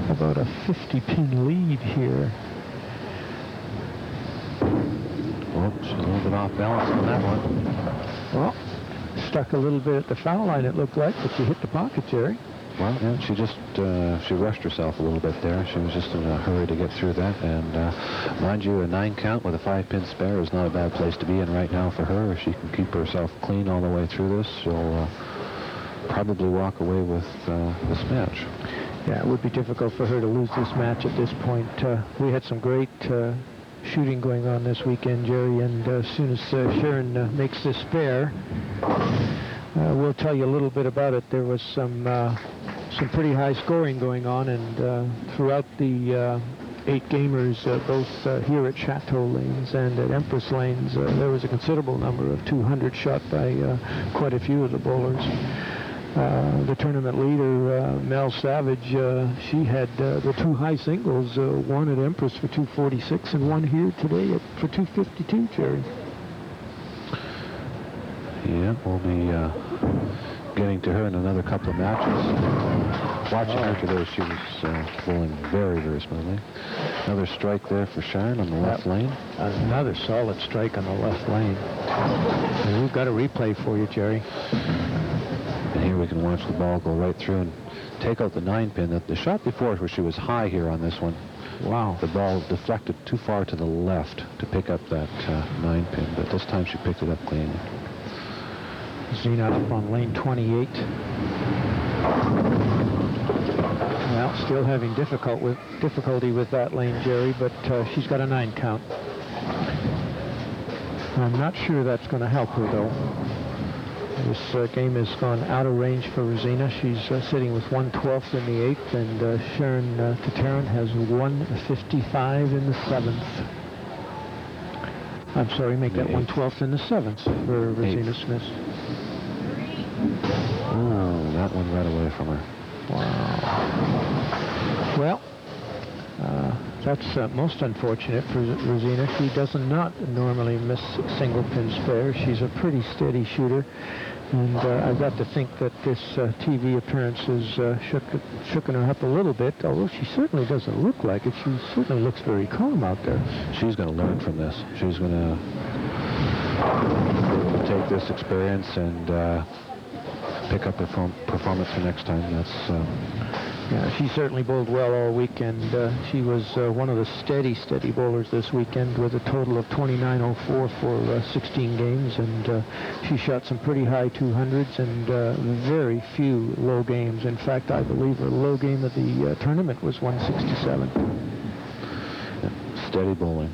about a 50-pin lead here. She's a little bit off balance on that one. Well, stuck a little bit at the foul line, it looked like, but she hit the pocket, Jerry. Well, yeah, she just, she rushed herself a little bit there. She was just in a hurry to get through that. And mind you, a 9 count with a 5-pin spare is not a bad place to be in right now for her. If she can keep herself clean all the way through this, she'll probably walk away with this match. Yeah, it would be difficult for her to lose this match at this point. We had some great shooting going on this weekend, Jerry, and as soon as Sharon makes this spare, we'll tell you a little bit about it. There was some pretty high scoring going on, and throughout the 8 gamers, both here at Chateau lanes and at Empress lanes, there was a considerable number of 200 shot by quite a few of the bowlers. The tournament leader, Mel Savage, she had the 2 high singles, one at Empress for 246 and one here today for 252, Jerry. Yeah, we'll be getting to her in another couple of matches. Watching her today, she was bowling very, very smoothly. Another strike there for Sharon on the left lane. Another solid strike on the left lane. And we've got a replay for you, Jerry. And here we can watch the ball go right through and take out the 9-pin. The shot before where she was high here on this one. Wow. The ball deflected too far to the left to pick up that 9-pin, but this time she picked it up clean. Rozina up on lane 28. Well, still having difficulty with that lane, Jerry, but she's got a 9 count. I'm not sure that's going to help her, though. This game has gone out of range for Rozina. She's sitting with 1/12 in the 8th, and Sharon Tataryn has 155 in the 7th. I'm sorry, make that 1/12 in the 7th for Rozina Smith. Oh, that one got away from her. Wow. Well, that's most unfortunate for Rozina. She does not normally miss single pin spare. She's a pretty steady shooter, and I've got to think that this TV appearance has shooken her up a little bit, although she certainly doesn't look like it. She certainly looks very calm out there. She's going to learn from this. She's going to take this experience and pick up her performance for next time. That's yeah, she certainly bowled well all weekend. She was one of the steady bowlers this weekend with a total of 29.04 for 16 games, and she shot some pretty high 200s and very few low games. In fact, I believe her low game of the tournament was 167. Steady bowling.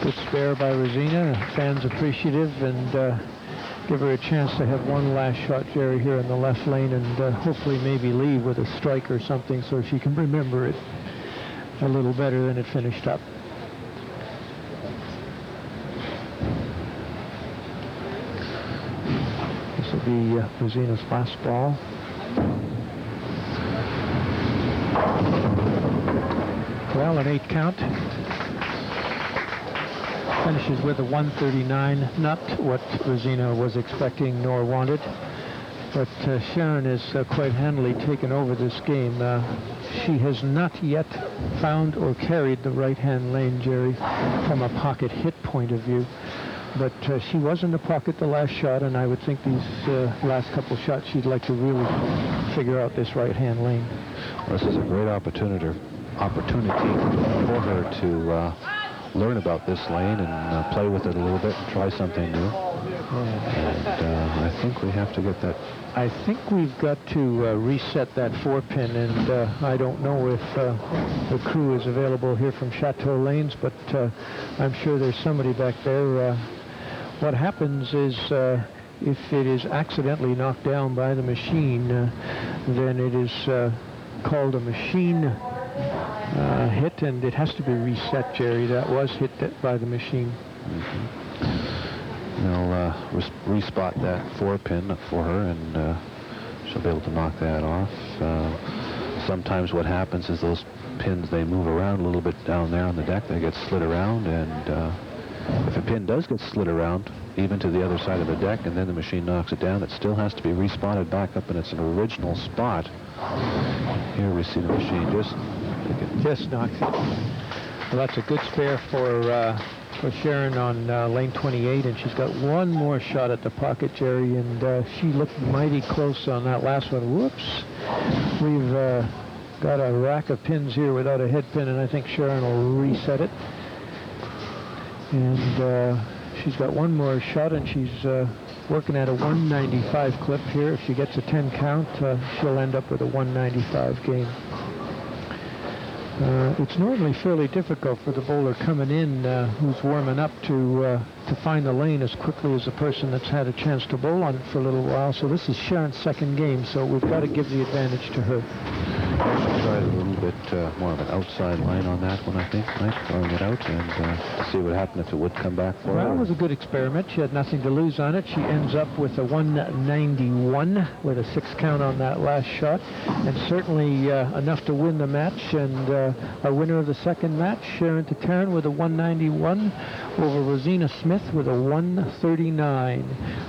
Good spare by Rozina. Fans appreciative, and give her a chance to have one last shot, Jerry, here in the left lane, and hopefully maybe leave with a strike or something so she can remember it a little better than it finished up. This will be Rozina's last ball. Well, an 8 count. Finishes with a 139, not what Rozina was expecting nor wanted, but Sharon has quite handily taken over this game. She has not yet found or carried the right-hand lane, Jerry, from a pocket hit point of view, but she was in the pocket the last shot, and I would think these last couple shots she'd like to really figure out this right-hand lane. Well, this is a great opportunity for her to learn about this lane and play with it a little bit and try something new. And I think we have to get that. I think we've got to reset that 4-pin, and I don't know if the crew is available here from Chateau Lanes, but I'm sure there's somebody back there. What happens is if it is accidentally knocked down by the machine, then it is called a machine hit, and it has to be reset, Jerry. That was hit by the machine. They'll respot that 4-pin for her, and she'll be able to knock that off. Sometimes what happens is those pins, they move around a little bit down there on the deck. They get slid around, and if a pin does get slid around, even to the other side of the deck, and then the machine knocks it down, it still has to be respotted back up in its original spot. Here we see the machine just knocks it. Well, that's a good spare for Sharon on lane 28, and she's got one more shot at the pocket, Jerry, and she looked mighty close on that last one. Whoops. We've got a rack of pins here without a head pin, and I think Sharon will reset it. And she's got one more shot, and she's working at a 195 clip here. If she gets a 10 count, she'll end up with a 195 game. It's normally fairly difficult for the bowler coming in who's warming up to find the lane as quickly as the person that's had a chance to bowl on it for a little while. So this is Sharon's second game, so we've got to give the advantage to her. She tried a little bit more of an outside line on that one, I think, Mike, throwing it out, and to see what happened if it would come back for her. Well, it was a good experiment. She had nothing to lose on it. She ends up with a 191 with a 6 count on that last shot, and certainly enough to win the match. And our winner of the second match, Sharon Tataryn, with a 191 over Rozina Smth with a 139.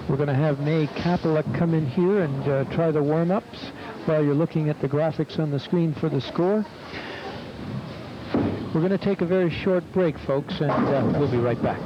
We're going to have May Kapeluch come in here and try the warm-ups while you're looking at the graphics on the screen for the score. We're going to take a very short break, folks, and we'll be right back.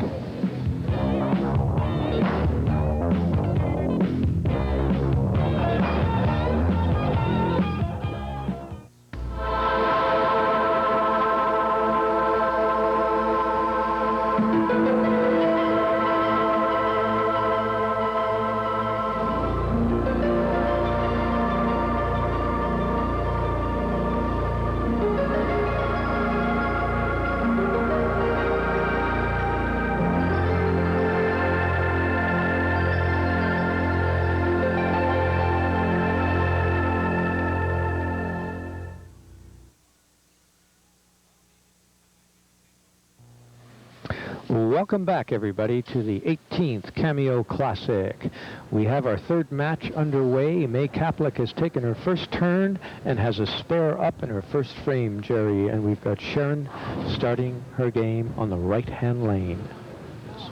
Welcome back, everybody, to the 18th Cameo Classic. We have our third match underway. May Kapeluch has taken her first turn and has a spare up in her first frame, Jerry. And we've got Sharon starting her game on the right-hand lane.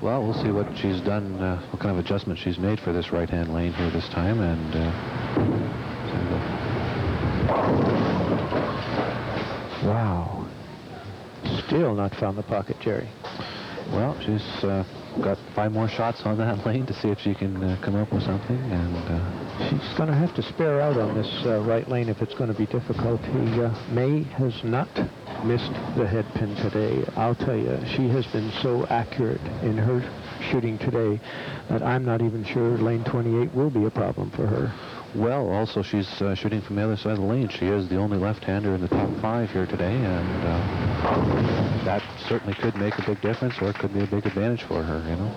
Well, we'll see what she's done, what kind of adjustment she's made for this right-hand lane here this time. And wow. Still not found the pocket, Jerry. Well, she's got 5 more shots on that lane to see if she can come up with something, and she's going to have to spare out on this right lane if it's going to be difficult. May has not missed the head pin today. I'll tell you, she has been so accurate in her shooting today that I'm not even sure lane 28 will be a problem for her. Well, also she's shooting from the other side of the lane. She is the only left-hander in the top 5 here today, and that certainly could make a big difference, or it could be a big advantage for her, you know.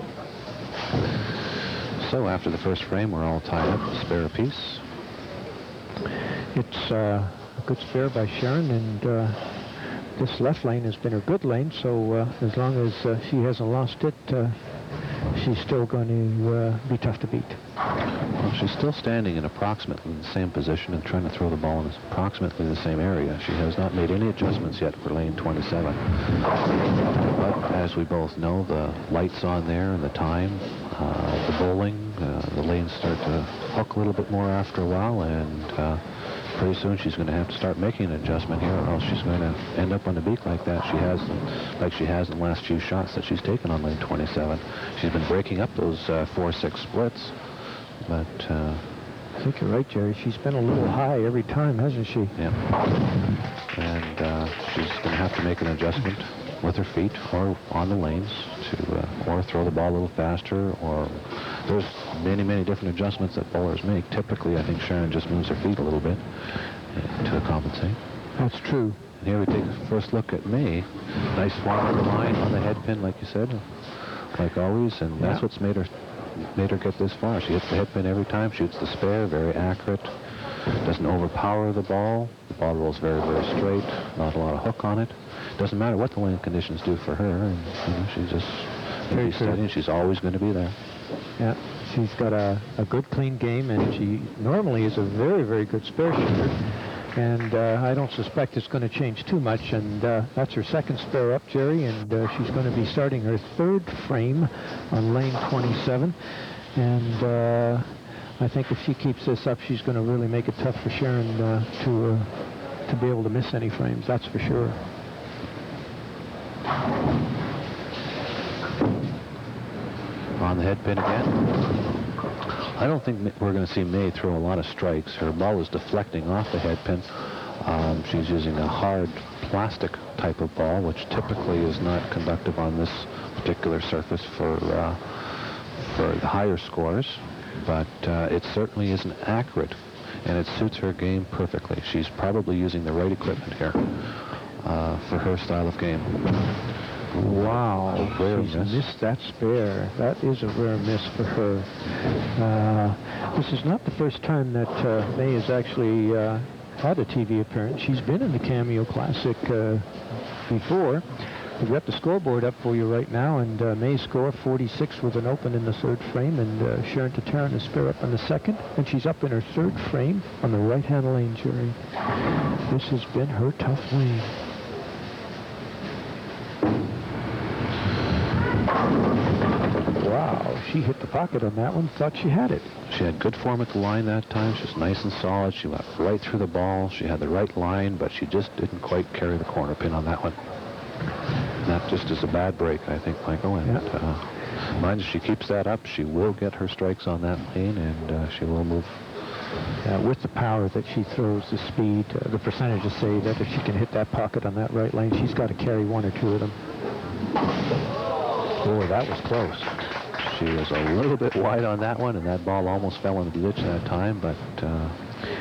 So after the first frame, we're all tied up, spare a piece. It's a good spare by Sharon, and this left lane has been her good lane, so as long as she hasn't lost it, she's still going to be tough to beat. Well, she's still standing in approximately the same position and trying to throw the ball in approximately the same area. She has not made any adjustments yet for lane 27. But as we both know, the lights on there and the time, the bowling, the lanes start to hook a little bit more after a while, and pretty soon she's going to have to start making an adjustment here, or else she's going to end up on the beak like that. She has in the last few shots that she's taken on lane 27. She's been breaking up those 4-6 splits, but I think you're right, Jerry. She's been a little high every time, hasn't she? Yeah. And she's going to have to make an adjustment with her feet or on the lanes to or throw the ball a little faster, or there's many different adjustments that bowlers make. Typically, I think Sharon just moves her feet a little bit to compensate. That's true. And here we take the first look at May. Nice swing of the line on the head pin, like you said, like always, and that's what's made her made her get this far. She hits the head pin every time, shoots the spare, very accurate, doesn't overpower the ball. The ball rolls very, very straight, not a lot of hook on it. Doesn't matter what the lane conditions do for her, and she's just very steady, and she's always going to be there. Yeah, she's got a good, clean game, and she normally is a very, very good spare shooter. And I don't suspect it's going to change too much. And that's her second spare up, Jerry, and she's going to be starting her third frame on lane 27. And I think if she keeps this up, she's going to really make it tough for Sharon to be able to miss any frames. That's for sure. On the head pin again. I don't think we're going to see May throw a lot of strikes. Her ball is deflecting off the head pin. She's using a hard plastic type of ball, which typically is not conductive on this particular surface for the higher scores. But it certainly isn't accurate, and it suits her game perfectly. She's probably using the right equipment here for her style of game. Wow, she's missed that spare. That is a rare miss for her. This is not the first time that May has actually had a TV appearance. She's been in the Cameo Classic before. We've got the scoreboard up for you right now, and May's score 46 with an open in the third frame, and Sharon Tataryn is spare up in the second, and she's up in her third frame on the right-hand lane, Jerry. This has been her tough lane. Wow, she hit the pocket on that one, thought she had it. She had good form at the line that time. She was nice and solid. She went right through the ball. She had the right line, but she just didn't quite carry the corner pin on that one. That just is a bad break, I think, Michael. And mind if she keeps that up, she will get her strikes on that lane, and she will move. With the power that she throws, the speed, the percentages say that if she can hit that pocket on that right lane, she's got to carry one or two of them. Boy, that was close. She was a little bit wide on that one, and that ball almost fell into the ditch that time, but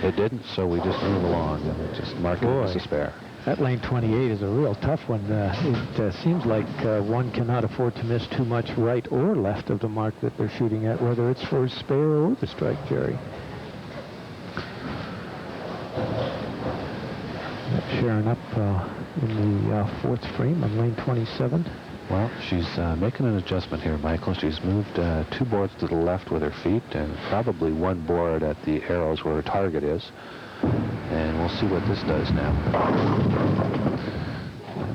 it didn't, so we just move along and just mark it as a spare. That lane 28 is a real tough one. It seems like one cannot afford to miss too much right or left of the mark that they're shooting at, whether it's for a spare or the strike, Jerry. Sharon up in the fourth frame on lane 27. Well, she's making an adjustment here, Michael. She's moved 2 boards to the left with her feet, and probably 1 board at the arrows where her target is. And we'll see what this does now.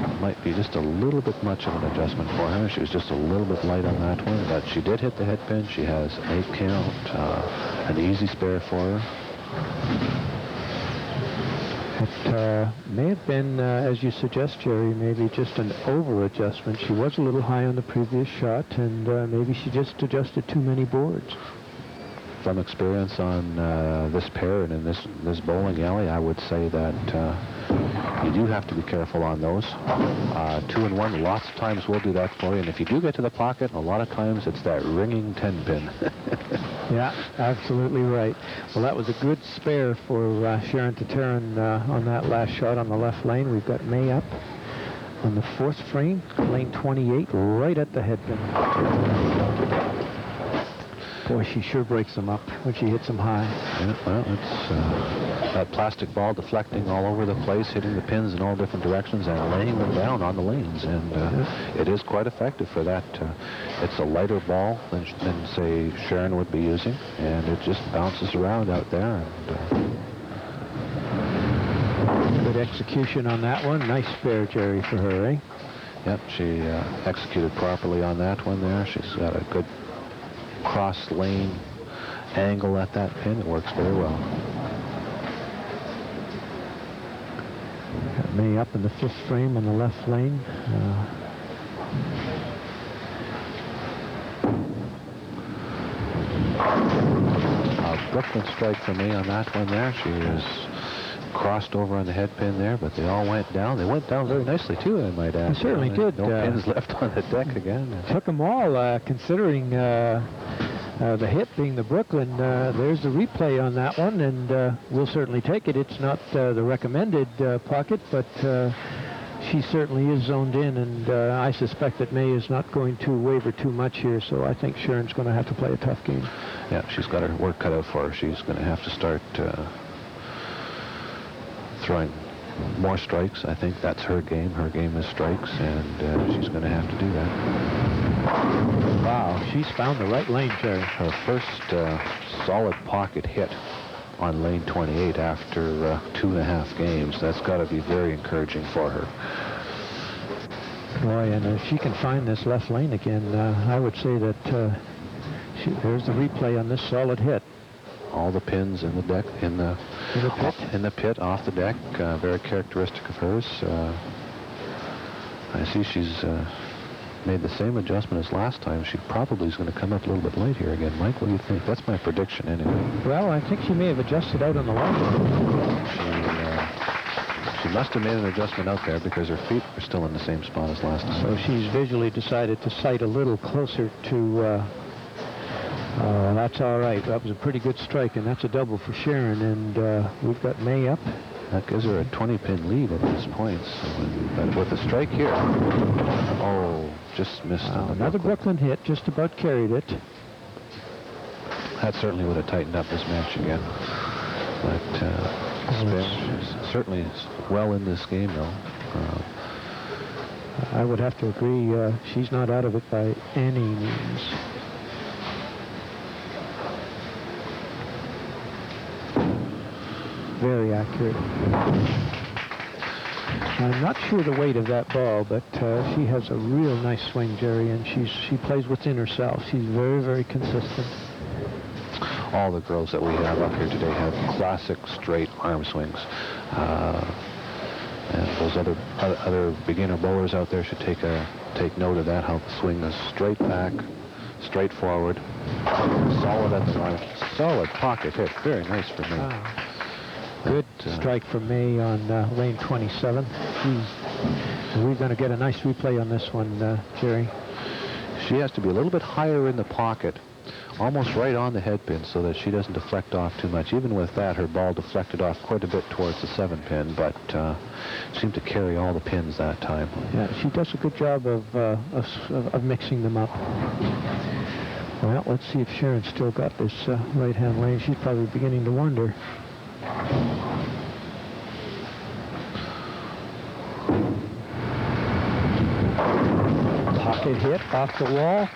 It might be just a little bit much of an adjustment for her. She was just a little bit light on that one, but she did hit the head pin. She has an 8 count, an easy spare for her. It may have been, as you suggest, Jerry, maybe just an over-adjustment. She was a little high on the previous shot, and maybe she just adjusted too many boards. From experience on this pair and in this bowling alley, I would say that you do have to be careful on those. 2 and 1 lots of times will do that for you, and if you do get to the pocket, a lot of times it's that ringing 10 pin. Yeah, absolutely right. Well, that was a good spare for Sharon Tataryn on that last shot on the left lane. We've got May up on the fourth frame, lane 28, right at the head pin. Boy, she sure breaks them up when she hits them high. Yeah, well, it's that plastic ball deflecting all over the place, hitting the pins in all different directions and laying them down on the lanes. And it is quite effective for that. It's a lighter ball than say, Sharon would be using. And it just bounces around out there. And, good execution on that one. Nice spare, Jerry, for her, eh? Yep, she executed properly on that one there. She's got a good cross lane angle at that pin. It works very well. Got May up in the fifth frame on the left lane. A Brooklyn strike for me on that one there. She was crossed over on the head pin there, but they all went down. They went down very nicely, too, I might add. They certainly did. No pins left on the deck again. Took them all, considering the hit being the Brooklyn. There's the replay on that one, and we'll certainly take it. It's not the recommended pocket, but she certainly is zoned in, and I suspect that May is not going to waver too much here, so I think Sharon's going to have to play a tough game. Yeah, she's got her work cut out for her. She's going to have to start throwing more strikes. I think that's her game. Her game is strikes, and she's going to have to do that. Wow, she's found the right lane, Jerry. Her first solid pocket hit on lane 28 after 2.5 games. That's got to be very encouraging for her. Boy, and if she can find this left lane again, I would say that there's the replay on this solid hit. All the pins in the deck, in the pit, off the deck, very characteristic of hers. I see she's made the same adjustment as last time. She probably is going to come up a little bit late here again. Mike, what do you think? That's my prediction anyway. Well, I think she may have adjusted out on the line. She must have made an adjustment out there because her feet are still in the same spot as last time. So she's visually decided to sight a little closer to... that's all right. That was a pretty good strike, and that's a double for Sharon, and we've got May up. That gives her a 20-pin lead at this point. But with the strike here, oh, just missed. Another Brooklyn hit, just about carried it. That certainly would have tightened up this match again. But certainly well in this game, though. I would have to agree. She's not out of it by any means. Very accurate. I'm not sure the weight of that ball, but she has a real nice swing, Jerry, and she plays within herself. She's very, very consistent. All the girls that we have up here today have classic straight arm swings. And those other beginner bowlers out there should take note of that, how the swing is straight back, straight forward, solid at the line, solid pocket hit. Very nice for me. Wow. Good strike from May on lane 27. We're going to get a nice replay on this one, Jerry. She has to be a little bit higher in the pocket, almost right on the head pin, so that she doesn't deflect off too much. Even with that, her ball deflected off quite a bit towards the 7-pin, but seemed to carry all the pins that time. Yeah, she does a good job of mixing them up. Well, let's see if Sharon's still got this right-hand lane. She's probably beginning to wonder. Pocket hit off the wall.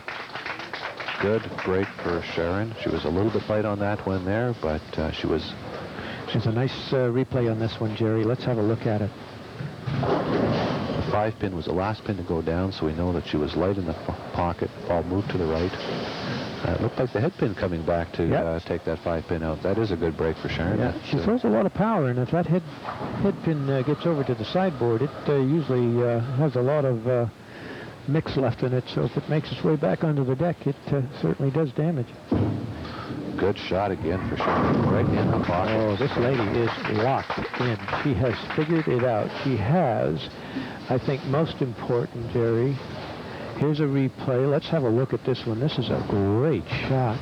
Good break for Sharon. She was a little bit light on that one there, but she was... There's a nice replay on this one, Jerry. Let's have a look at it. The 5-pin was the last pin to go down, so we know that she was light in the pocket. Ball moved to the right. It looked like the head pin coming back to take that 5-pin out. That is a good break for Sharon. Yeah, she throws a lot of power, and if that head pin gets over to the sideboard, it usually has a lot of mix left in it, so if it makes its way back onto the deck, it certainly does damage. Good shot again for Sharon, right in the pocket. Oh, this lady is locked in. She has figured it out. She has, I think, most important, Jerry. Here's a replay. Let's have a look at this one. This is a great shot.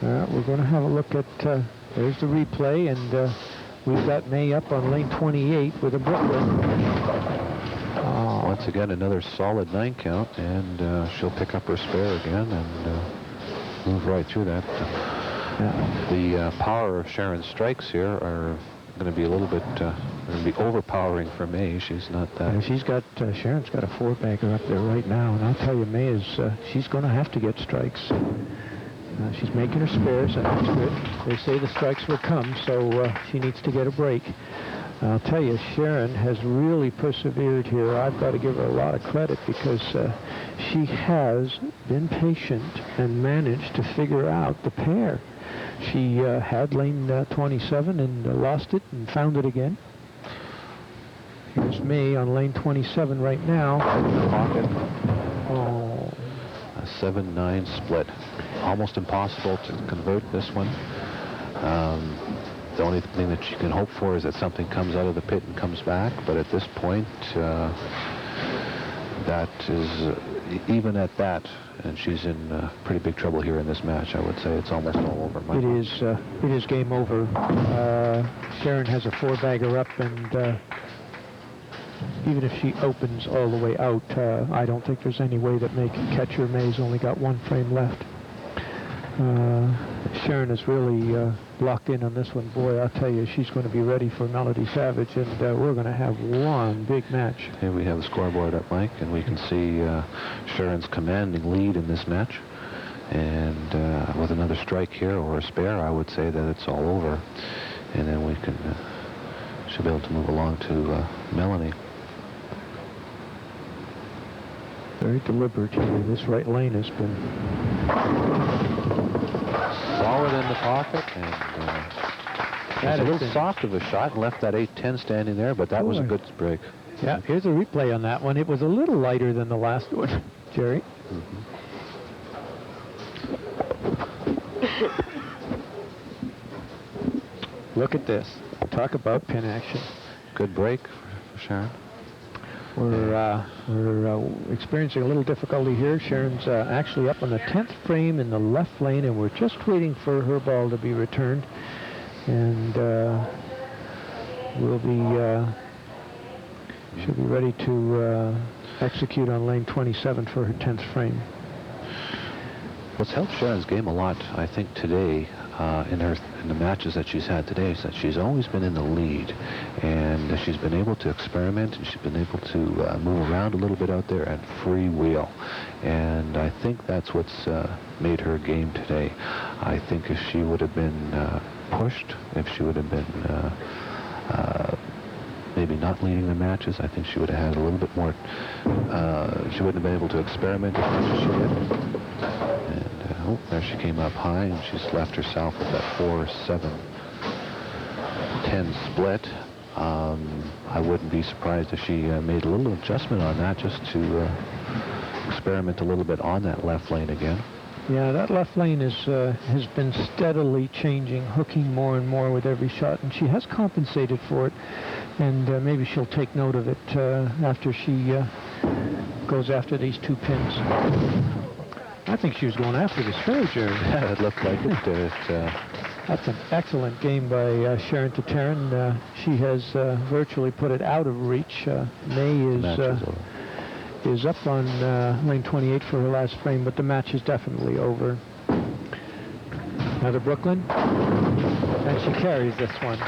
We're going to have a look at, there's the replay, and we've got May up on lane 28 with a Brooklyn. Once again, another solid 9 count, and she'll pick up her spare again and move right through that. The power of Sharon's strikes here are going to be a little bit, going to be overpowering for May. She's not that. Sharon's got a 4-bagger up there right now, and I'll tell you, May is, she's going to have to get strikes. She's making her spares, and that's good. They say the strikes will come, so she needs to get a break. I'll tell you, Sharon has really persevered here. I've got to give her a lot of credit because she has been patient and managed to figure out the pair. She had lane 27 and lost it and found it again. Here's May on lane 27 right now. Pocket. Oh. A 7-9 split. Almost impossible to convert this one. The only thing that you can hope for is that something comes out of the pit and comes back, but at this point, that is, even at that, and she's in pretty big trouble here in this match, I would say. It's almost all over. It is game over. Sharon has a 4-bagger up, and even if she opens all the way out, I don't think there's any way that May can catch her. May's only got 1 frame left. Sharon is really locked in on this one. Boy, I'll tell you, she's going to be ready for Melody Savage, and we're going to have one big match. Here we have the scoreboard up, Mike, and we can see Sharon's commanding lead in this match. And with another strike here or a spare, I would say that it's all over. And then we can should be able to move along to Melanie. Very deliberate here. This right lane has been solid in the pocket, and it's a little soft of a shot, and left that 8-10 standing there, but that was a good break. Yeah, here's a replay on that one. It was a little lighter than the last one, Jerry. Look at this. Talk about pin action. Good break for Sharon. We're experiencing a little difficulty here. Sharon's actually up on the 10th frame in the left lane, and we're just waiting for her ball to be returned. And we'll be she'll be ready to execute on lane 27 for her 10th frame. What's helped Sharon's game a lot, I think, today in the matches that she's had today is that she's always been in the lead, and she's been able to experiment, and she's been able to move around a little bit out there and freewheel, and I think that's what's made her game today. I think if she would have been pushed, if she would have been maybe not leading the matches, I think she would have had a little bit more, she wouldn't have been able to experiment as much as she did. Oh, there she came up high, and she's left herself with that 4-7-10 split. I wouldn't be surprised if she made a little adjustment on that just to experiment a little bit on that left lane again. Yeah, that left lane has been steadily changing, hooking more and more with every shot, and she has compensated for it, and maybe she'll take note of it after she goes after these 2 pins. I think she was going after the spare, Jerry. Yeah, it looked like it. That's an excellent game by Sharon Tataryn. She has virtually put it out of reach. May is up on lane 28 for her last frame, but the match is definitely over. Another Brooklyn, and she carries this one.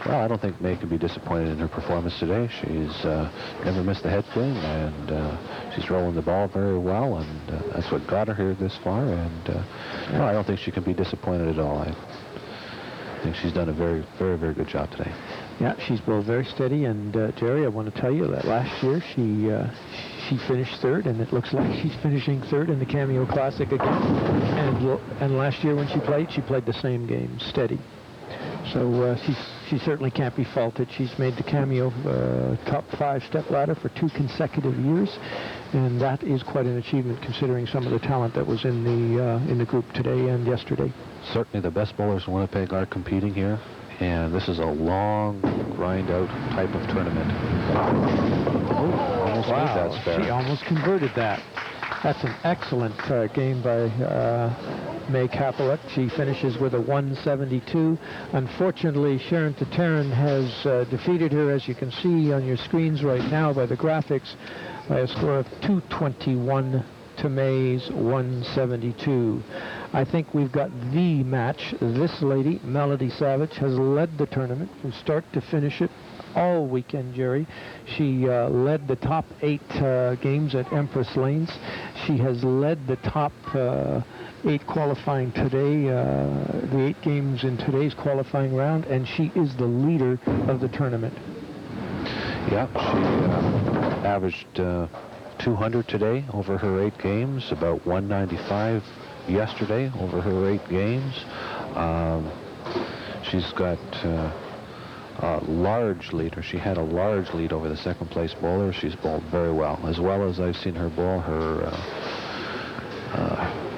Well, I don't think May can be disappointed in her performance today. She's never missed a head swing, and she's rolling the ball very well, and that's what got her here this far. And no, I don't think she can be disappointed at all. I think she's done a very, very, very good job today. Yeah, she's bowled very steady, and Jerry, I want to tell you that last year she finished 3rd, and it looks like she's finishing 3rd in the Cameo Classic again. And last year when she played the same game, steady. So she certainly can't be faulted. She's made the Cameo top 5 step ladder for 2 consecutive years, and that is quite an achievement considering some of the talent that was in the group today and yesterday. Certainly the best bowlers in Winnipeg are competing here, and this is a long grind-out type of tournament. Oh, almost made that spare. She almost converted that. That's an excellent game by May Kapeluch. She finishes with a 172. Unfortunately, Sharon Tataryn has defeated her, as you can see on your screens right now by the graphics, by a score of 221 to May's 172. I think we've got the match. This lady, Melody Savage, has led the tournament from start to finish it all weekend, Jerry. She led the top 8 games at Empress Lanes. She has led the top 8 qualifying today, the 8 games in today's qualifying round, and she is the leader of the tournament. Yeah, she averaged 200 today over her 8 games, about 195 yesterday over her 8 games. She's got a large lead, or she had a large lead over the 2nd place bowler. She's bowled very well as I've seen her bowl.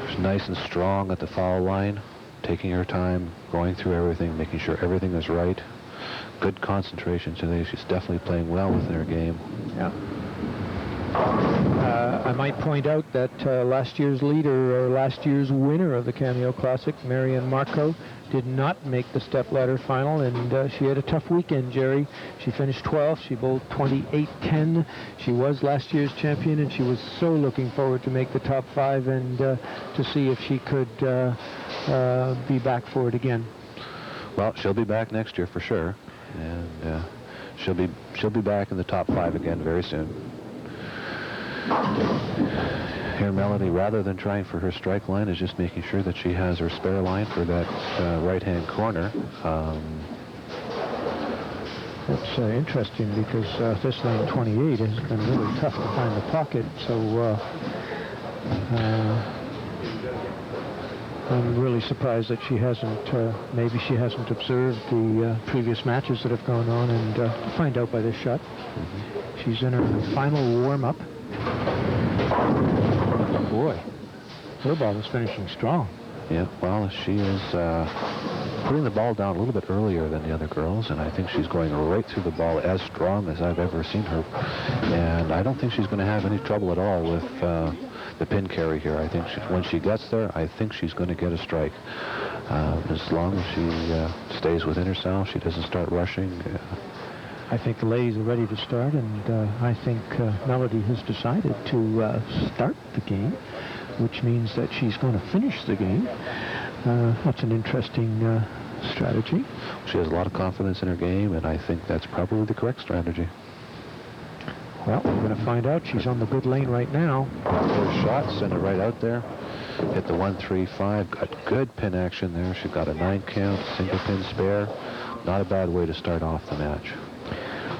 She's nice and strong at the foul line, taking her time, going through everything, making sure everything is right. Good concentration today. She's definitely playing well within her game. Yeah. I might point out that last year's leader, or last year's winner of the Cameo Classic, Marian Marco, did not make the stepladder final, and she had a tough weekend, Jerry. She finished 12th. She bowled 28-10. She was last year's champion, and she was so looking forward to make the top 5 and to see if she could be back for it again. Well, she'll be back next year for sure, and she'll be back in the top 5 again very soon. Here, Melody, rather than trying for her strike line, is just making sure that she has her spare line for that right-hand corner. That's interesting, because this lane 28 has been really tough to find the pocket, so I'm really surprised that she hasn't, maybe she hasn't observed the previous matches that have gone on, and find out by this shot. She's in her final warm-up. Boy, her ball is finishing strong. Yeah, well, she is putting the ball down a little bit earlier than the other girls, and I think she's going right through the ball as strong as I've ever seen her. And I don't think she's going to have any trouble at all with the pin carry here. I think when she gets there, I think she's going to get a strike. As long as she stays within herself, she doesn't start rushing. I think the ladies are ready to start, and I think Melody has decided to start the game, which means that she's going to finish the game. That's an interesting strategy. She has a lot of confidence in her game, and I think that's probably the correct strategy. Well, we're going to find out. She's on the good lane right now. First shot, send it right out there. Hit the 1-3-5. Got good pin action there. She got a 9 count, single pin spare. Not a bad way to start off the match.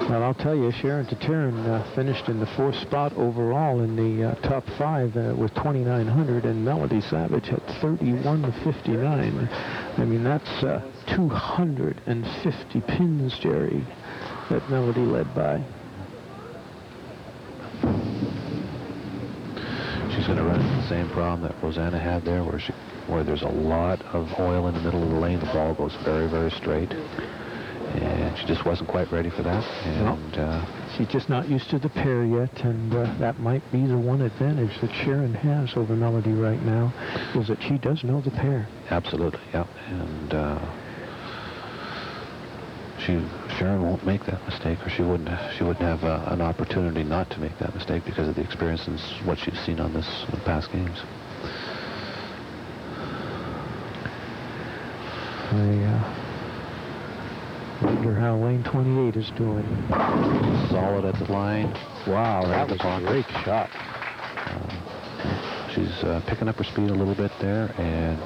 Well, I'll tell you, Sharon Tataryn finished in the 4th spot overall in the top 5 with 2,900, and Melody Savage had 31-59. I mean, that's 250 pins, Jerry, that Melody led by. She's going to run into the same problem that Rozina had there, where there's a lot of oil in the middle of the lane. The ball goes very, very straight. And she just wasn't quite ready for that. And she's just not used to the pair yet, and that might be the one advantage that Sharon has over Melody right now, is that she does know the pair. Absolutely, yeah. And Sharon won't make that mistake, or she wouldn't have an opportunity not to make that mistake because of the experience and what she's seen on this in past games. I wonder how lane 28 is doing. Solid at the line. Wow, that was a great shot. She's picking up her speed a little bit there, and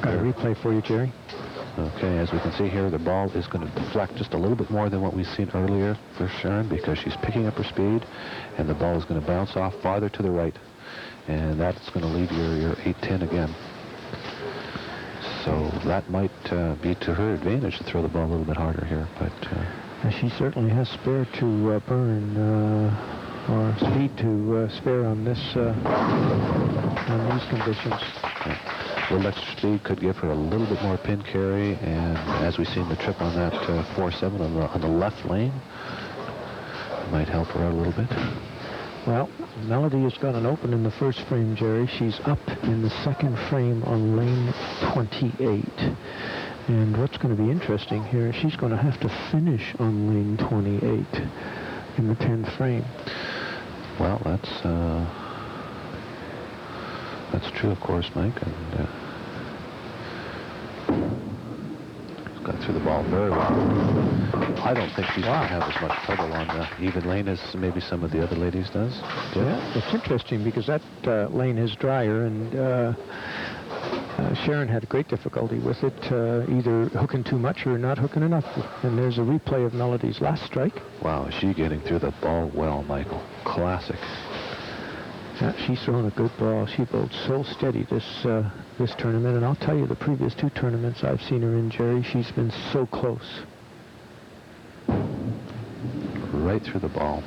got a replay for you, Jerry. Okay, as we can see here, the ball is going to deflect just a little bit more than what we've seen earlier for Sharon, because she's picking up her speed, and the ball is going to bounce off farther to the right, and that's going to leave your 8-10 again. So that might be to her advantage to throw the ball a little bit harder here, but she certainly has spare to burn, or speed to spare on this on these conditions. A little extra speed could give her a little bit more pin carry, and as we see in the trip on that 4-7 on the left lane, it might help her out a little bit. Well, Melody has got an open in the 1st frame, Jerry. She's up in the 2nd frame on lane 28. And what's going to be interesting here, she's going to have to finish on lane 28 in the 10th frame. Well, that's true, of course, Mike. And got through the ball very well. I don't think she's going to have as much trouble on the even lane as maybe some of the other ladies does. Yeah, it's interesting because that lane is drier, and Sharon had great difficulty with it, either hooking too much or not hooking enough. And there's a replay of Melody's last strike. Wow, is she getting through the ball well, Michael? Classic. Yeah, she's thrown a good ball. She bowled so steady this tournament, and I'll tell you, the previous 2 tournaments I've seen her in, Jerry, she's been so close. Right through the ball.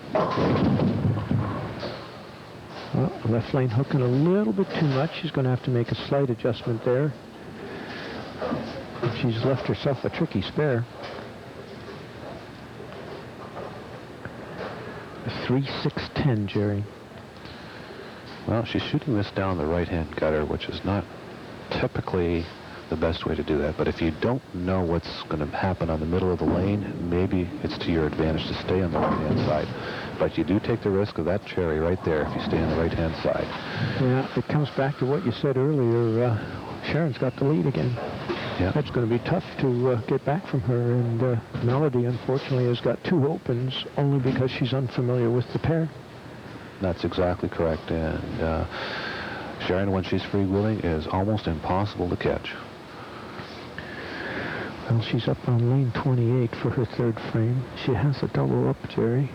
Well, left lane hooking a little bit too much. She's going to have to make a slight adjustment there. She's left herself a tricky spare. 3-6-10, Jerry. Well, she's shooting this down the right-hand gutter, which is not typically the best way to do that. But if you don't know what's going to happen on the middle of the lane, maybe it's to your advantage to stay on the right-hand side. But you do take the risk of that cherry right there if you stay on the right-hand side. Yeah, it comes back to what you said earlier. Sharon's got the lead again. Yeah. That's going to be tough to get back from her. And Melody, unfortunately, has got 2 opens only because she's unfamiliar with the pair. That's exactly correct. And Sharon, when she's freewheeling, is almost impossible to catch. Well, she's up on lane 28 for her 3rd frame. She has a double up, Jerry.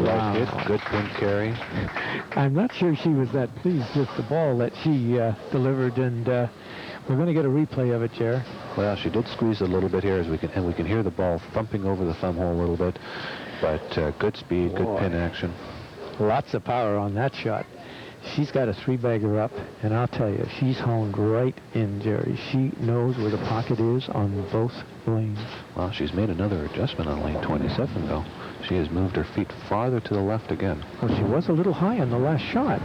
Wow. Good pin carry. I'm not sure she was that pleased with the ball that she delivered, and we're going to get a replay of it, Jerry. Well, she did squeeze a little bit here, and we can hear the ball thumping over the thumb hole a little bit. But good speed, good pin action. Lots of power on that shot. She's got a 3-bagger up, and I'll tell you, she's honed right in, Jerry. She knows where the pocket is on both lanes. Well, she's made another adjustment on lane 27, though. She has moved her feet farther to the left again. Well, she was a little high on the last shot.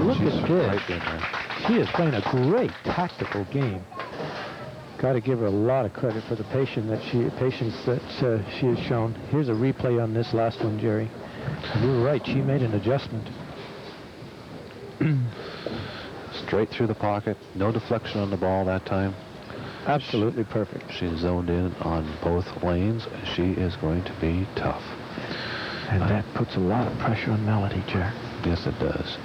Look at this. Right in there. She is playing a great tactical game. Got to give her a lot of credit for the patience that she has shown. Here's a replay on this last one, Jerry. You're right. She made an adjustment. Straight through the pocket. No deflection on the ball that time. Absolutely perfect. She's zoned in on both lanes. She is going to be tough. And that puts a lot of pressure on Melody, Jerry. Yes, it does.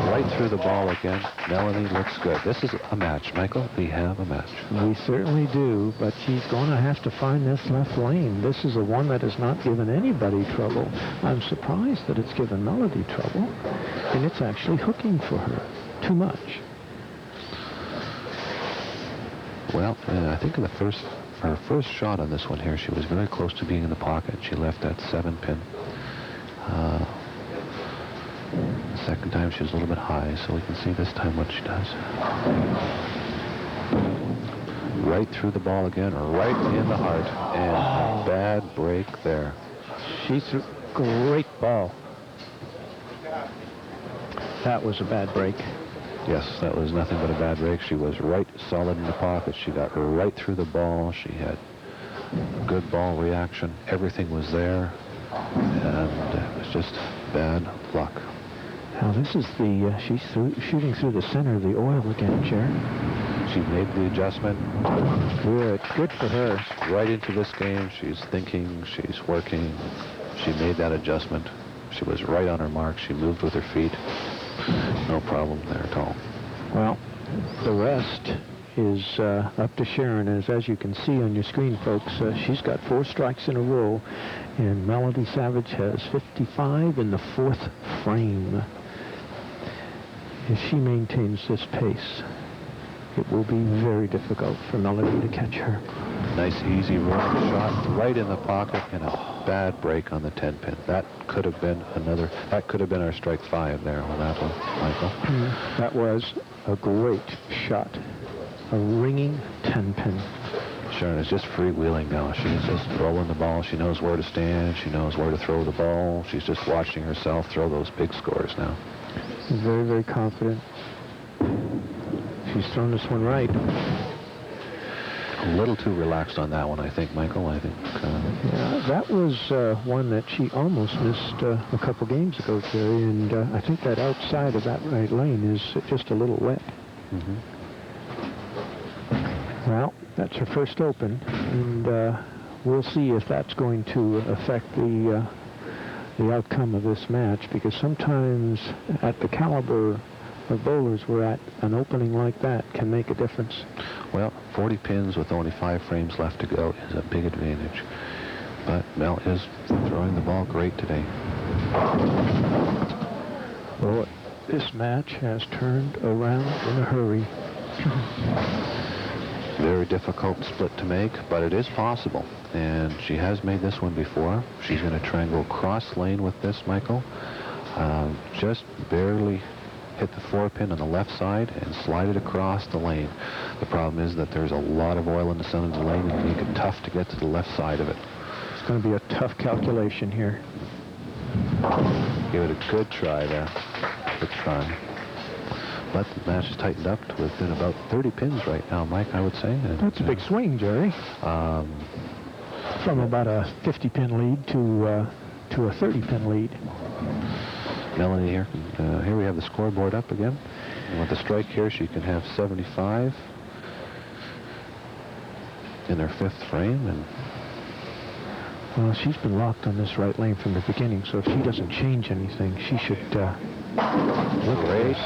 Right through the ball again. Melody looks good. This is a match, Michael. We have a match. We certainly do, but she's going to have to find this left lane. This is the one that has not given anybody trouble. I'm surprised that it's given Melody trouble, and it's actually hooking for her too much. Well, I think in her first shot on this one here, she was very close to being in the pocket. She left that 7-pin. The second time she was a little bit high, so we can see this time what she does. Right through the ball again, right in the heart, and a bad break there. She's a great ball. That was a bad break. Yes, that was nothing but a bad break. She was right solid in the pocket. She got right through the ball. She had good ball reaction. Everything was there, and it was just bad luck. Now this is she's shooting through the center of the oil again, Sharon. She made the adjustment. Good for her. Right into this game. She's thinking, she's working. She made that adjustment. She was right on her mark. She moved with her feet. No problem there at all. Well, the rest is up to Sharon. As you can see on your screen, folks, she's got 4 strikes in a row, and Melody Savage has 55 in the 4th frame. If she maintains this pace, it will be very difficult for Melody to catch her. Nice, easy rolling shot right in the pocket, and a bad break on the 10-pin. That could have been our strike 5 there on that one, Michael. That was a great shot. A ringing 10-pin. Sharon is just freewheeling now. She's just throwing the ball. She knows where to stand. She knows where to throw the ball. She's just watching herself throw those big scores now. Very, very confident. She's thrown this one right. A little too relaxed on that one, I think, Michael. I think. Yeah, that was one that she almost missed a couple games ago, Terry, and I think that outside of that right lane is just a little wet. Mm-hmm. Well, that's her first open, and we'll see if that's going to affect the outcome of this match, because sometimes at the caliber of bowlers we're at, an opening like that can make a difference. Well, 40 pins with only 5 frames left to go is a big advantage. But Mel is throwing the ball great today. Well, this match has turned around in a hurry. Very difficult split to make, but it is possible. And she has made this one before. She's going to try and go cross lane with this, Michael. Just barely hit the 4-pin on the left side and slide it across the lane. The problem is that there's a lot of oil in the center of the lane and make it tough to get to the left side of it. It's going to be a tough calculation here. Give it a good try there. Good try. But the match is tightened up to within about 30 pins right now, Mike, I would say. And, that's a big swing, Jerry. From about a 50-pin lead to a 30-pin lead. Melanie here. Here we have the scoreboard up again. And with the strike here, she can have 75 in her 5th frame. And well, she's been locked on this right lane from the beginning, so if she doesn't change anything, she should... Great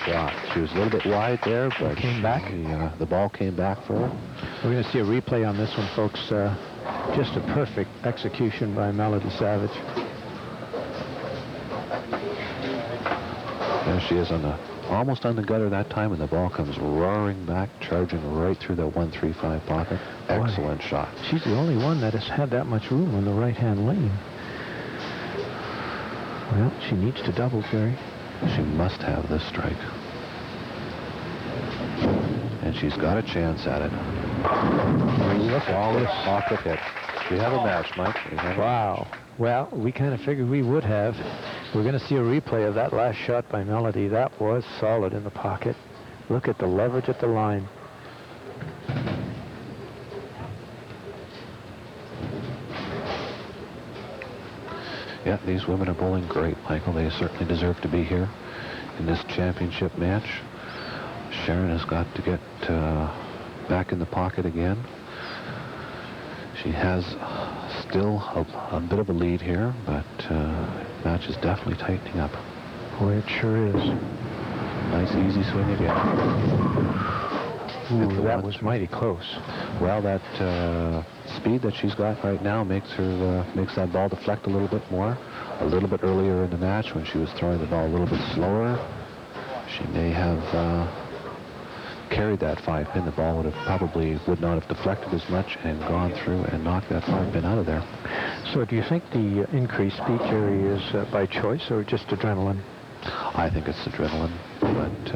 shot. She was a little bit wide there, but came back. The ball came back for her. We're going to see a replay on this one, folks. Just a perfect execution by Melody Savage. There she is almost on the gutter that time, and the ball comes roaring back, charging right through the 135 pocket. Excellent shot. She's the only one that has had that much room on the right-hand lane. Well, she needs to double, Jerry. She must have this strike. And she's got a chance at it. Look at this pocket hit. We have a match, Mike. Wow. Well, we kind of figured we would have. We're going to see a replay of that last shot by Melody. That was solid in the pocket. Look at the leverage at the line. Yeah, these women are bowling great, Michael. They certainly deserve to be here in this championship match. Sharon has got to get back in the pocket again. She has still a bit of a lead here, but match is definitely tightening up. Boy, it sure is. Nice easy swing again. Ooh, that was mighty close. Well, that speed that she's got right now makes that ball deflect a little bit more. A little bit earlier in the match, when she was throwing the ball a little bit slower, she may have carried that 5-pin. The ball would not have deflected as much and gone through and knocked that 5-pin out of there. So do you think the increased speed, Jerry, is by choice or just adrenaline? I think it's adrenaline, but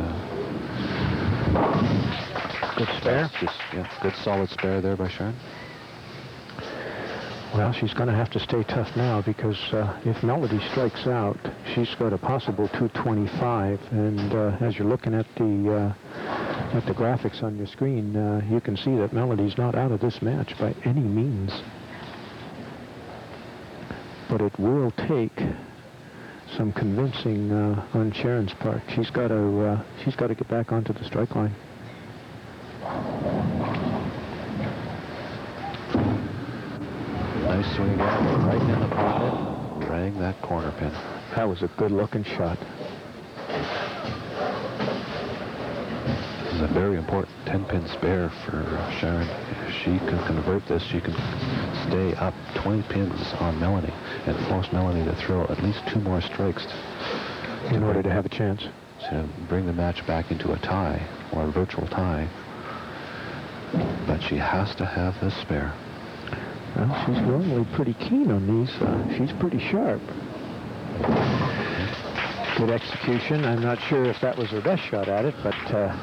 good spare? Good solid spare there by Sharon. Well, she's going to have to stay tough now, because if Melody strikes out, she's got a possible 225, and as you're looking at the graphics on your screen, you can see that Melody's not out of this match by any means. But it will take some convincing on Sharon's part. She's got to get back onto the strike line. Nice swing again, right in the pocket, rang that corner pin. That was a good-looking shot. This is a very important 10-pin spare for Sharon. If she can convert this, she can stay up 20 pins on Melanie and force Melanie to throw at least 2 more strikes in order to have a chance to bring the match back into a tie, or a virtual tie. But she has to have this spare. Well, she's normally pretty keen on these. She's pretty sharp. Good execution. I'm not sure if that was her best shot at it, but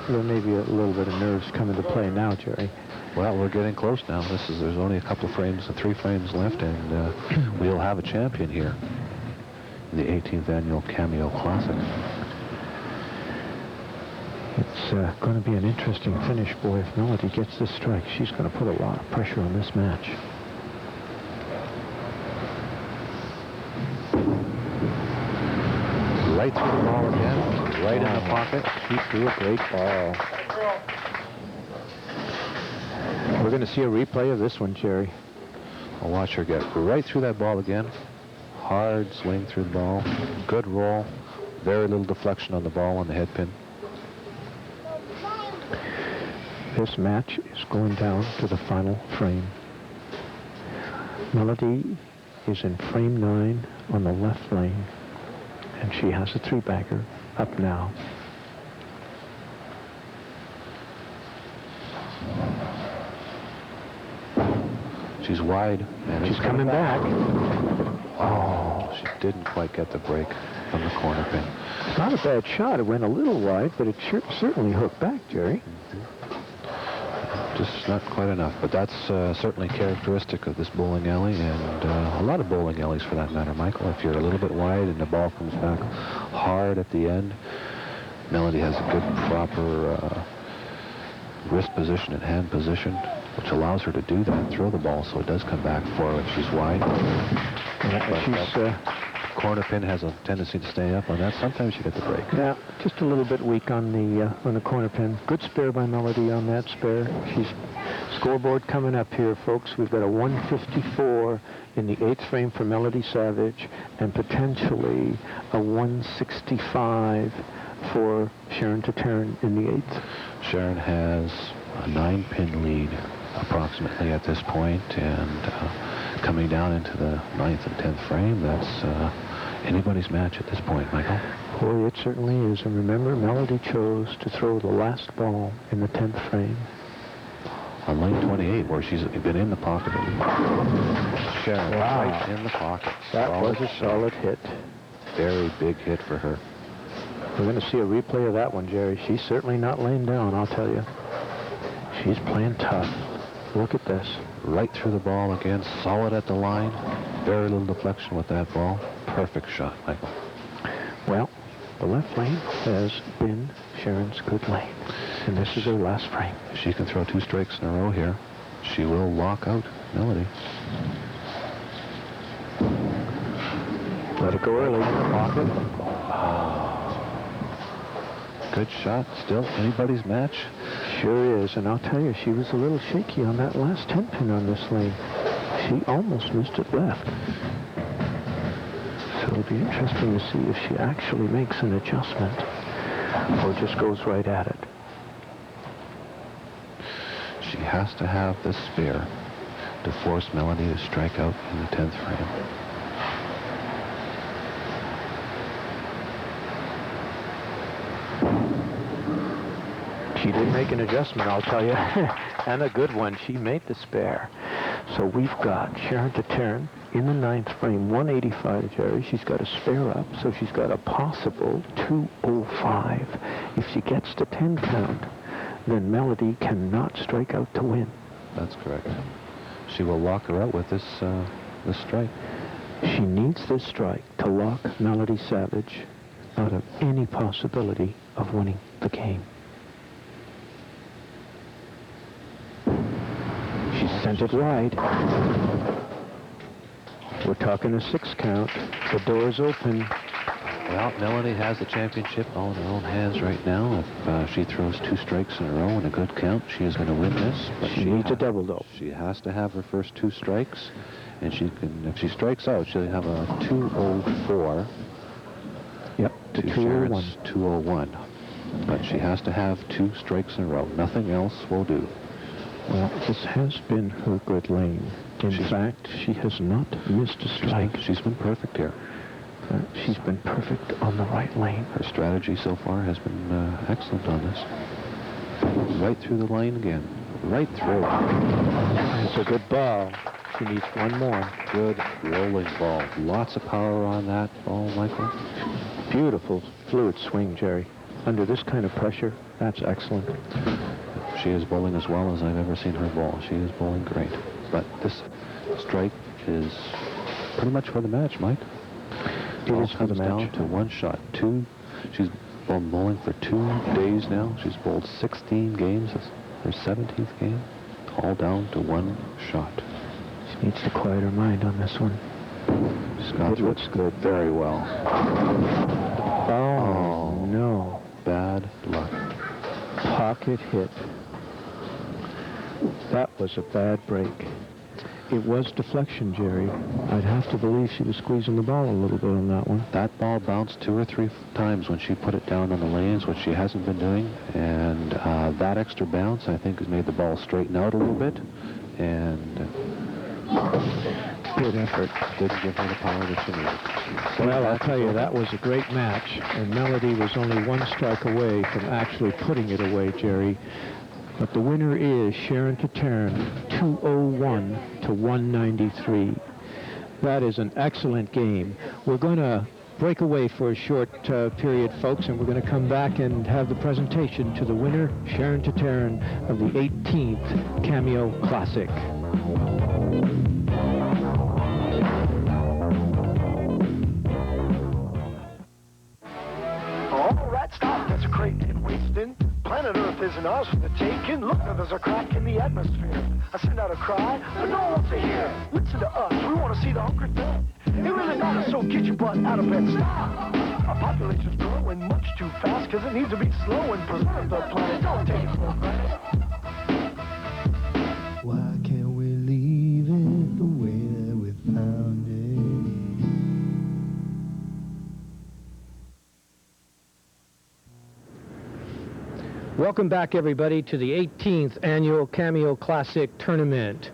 there may be a little bit of nerves come into play now, Jerry. Well, we're getting close now. There's only a couple of frames, 3 frames left, and we'll have a champion here in the 18th annual Cameo Classic. It's going to be an interesting finish, boy. If Melody gets this strike, she's going to put a lot of pressure on this match. Right through the ball again, right in the pocket. She threw a great ball. We're going to see a replay of this one, Jerry. I'll watch her get right through that ball again. Hard swing through the ball. Good roll. Very little deflection on the ball on the head pin. This match is going down to the final frame. Melody is in frame 9 on the left lane, and she has a 3-bagger up now. She's wide. And she's coming back. Oh, she didn't quite get the break from the corner pin. It's not a bad shot. It went a little wide, but it certainly hooked back, Jerry. Just not quite enough, but that's certainly characteristic of this bowling alley, and a lot of bowling alleys for that matter, Michael. If you're a little bit wide and the ball comes back hard at the end, Melody has a good, proper wrist position and hand position, which allows her to do that, throw the ball so it does come back forward if she's wide. Corner pin has a tendency to stay up on that. Sometimes you get the break. Yeah, just a little bit weak on the corner pin. Good spare by Melody on that spare. She's scoreboard coming up here, folks. We've got a 154 in the 8th frame for Melody Savage, and potentially a 165 for Sharon Tataryn in the 8th. Sharon has a 9-pin lead approximately at this point, and coming down into the 9th and 10th frame, that's anybody's match at this point, Michael. Boy, it certainly is. And remember, Melody chose to throw the last ball in the 10th frame. On lane 28, where she's been in the pocket. Sharon, wow, right in the pocket. That was a solid hit. Very big hit for her. We're going to see a replay of that one, Jerry. She's certainly not laying down, I'll tell you. She's playing tough. Look at this. Right through the ball again, solid at the line. Very little deflection with that ball. Perfect shot, Michael. Well, the left lane has been Sharon's good lane, and this is her last frame. If she can throw 2 strikes in a row here, she will lock out Melody. Let it go early. Pocket. Good shot. Still anybody's match. Sure is, and I'll tell you, she was a little shaky on that last 10 pin on this lane. She almost missed it left. So it'll be interesting to see if she actually makes an adjustment or just goes right at it. She has to have the spare to force Melody to strike out in the 10th frame. She did make an adjustment, I'll tell you, and a good one. She made the spare. So we've got Sharon Tataryn in the 9th frame, 185, Jerry. She's got a spare up, so she's got a possible 205. If she gets to 10 count, then Melody cannot strike out to win. That's correct. She will lock her out with this strike. She needs this strike to lock Melody Savage out of any possibility of winning the game. She sent it wide. We're talking a 6 count. The door's open. Well, Melody has the championship all in her own hands right now. If she throws 2 strikes in a row and a good count, she is going to win this. But she needs a double, though. She has to have her first 2 strikes, and she can. If she strikes out, she'll have a 204. Yep, to 201. 201. But she has to have 2 strikes in a row. Nothing else will do. Well, this has been her good lane. In fact, she has not missed a strike. She's been perfect here. She's been perfect on the right lane. Her strategy so far has been excellent on this. Right through the lane again. Right through. It's a good ball. She needs one more. Good rolling ball. Lots of power on that ball, Michael. Beautiful fluid swing, Jerry. Under this kind of pressure, that's excellent. She is bowling as well as I've ever seen her bowl. She is bowling great. But this strike is pretty much for the match, Mike. It is for the match. Down to 1 shot. She's been bowling for 2 days now. She's bowled 16 games. It's her 17th game. All down to 1 shot. She needs to quiet her mind on this one. It looks good. Very well. Oh, no. Bad luck. Pocket hit. That was a bad break. It was deflection, Jerry. I'd have to believe she was squeezing the ball a little bit on that one. That ball bounced 2 or 3 times when she put it down on the lanes, which she hasn't been doing. And that extra bounce, I think, has made the ball straighten out a little bit. And good effort. Didn't give her the power that she needed. Well, I'll tell you, that was a great match. And Melody was only 1 strike away from actually putting it away, Jerry. But the winner is Sharon Tataryn, 201 to 193. That is an excellent game. We're going to break away for a short period, folks, and we're going to come back and have the presentation to the winner, Sharon Tataryn, of the 18th Cameo Classic. All right, stop. There's a crate in Winston. Planet Earth isn't ours for the taking. Look, now there's a crack in the atmosphere. I send out a cry, but no one wants to hear. Listen to us. We want to see the hungry fed. It really matters, so get your butt out of bed. Stop! Our population's growing much too fast, because it needs to be slow and preserve the planet. Don't take it for granted. Why can't we leave it the way that we found it? Welcome back, everybody, to the 18th Annual Cameo Classic Tournament.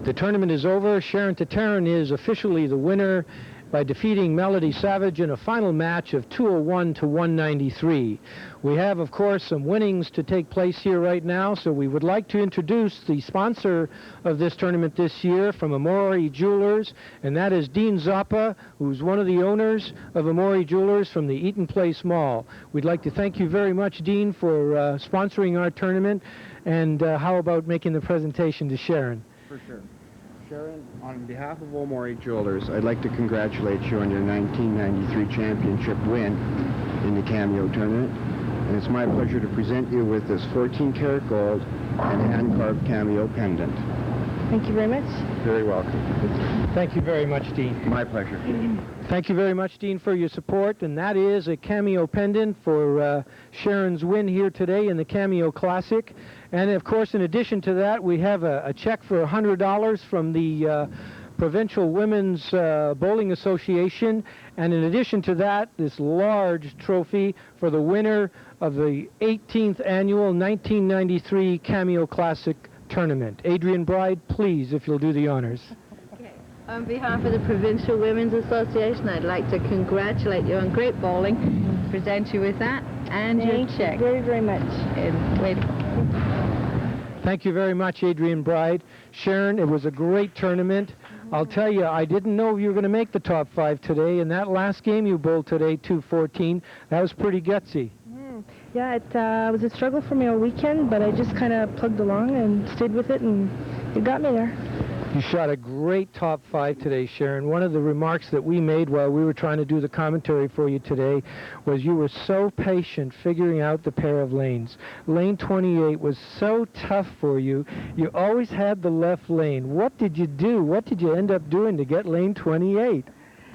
The tournament is over. Sharon Tataryn is officially the winner by defeating Melody Savage in a final match of 201 to 193. We have, of course, some winnings to take place here right now, so we would like to introduce the sponsor of this tournament this year from Amori Jewelers, and that is Dean Zappa, who's one of the owners of Amori Jewelers from the Eaton Place Mall. We'd like to thank you very much, Dean, for sponsoring our tournament, and how about making the presentation to Sharon? For sure. Sharon, on behalf of Amori Jewelers, I'd like to congratulate you on your 1993 championship win in the Cameo tournament. And it's my pleasure to present you with this 14-karat gold and hand-carved Cameo pendant. Thank you very much. Very welcome. Thank you very much, Dean. My pleasure. Thank you very much, Dean, for your support, and that is a Cameo pendant for Sharon's win here today in the Cameo Classic. And, of course, in addition to that, we have a check for $100 from the Provincial Women's Bowling Association, and in addition to that, this large trophy for the winner of the 18th Annual 1993 Cameo Classic Tournament. Adrian Bride, please, if you'll do the honors. On behalf of the Provincial Women's Association, I'd like to congratulate you on great bowling, present you with that, and your check. Thank you very, very much. Wait. Thank you very much, Adrian Bride. Sharon, it was a great tournament. I'll tell you, I didn't know you were going to make the top 5 today, and that last game you bowled today, 214, that was pretty gutsy. Yeah, it was a struggle for me all weekend, but I just kind of plugged along and stayed with it, and it got me there. You shot a great top 5 today, Sharon. One of the remarks that we made while we were trying to do the commentary for you today was you were so patient figuring out the pair of lanes. Lane 28 was so tough for you. You always had the left lane. What did you do? What did you end up doing to get lane 28?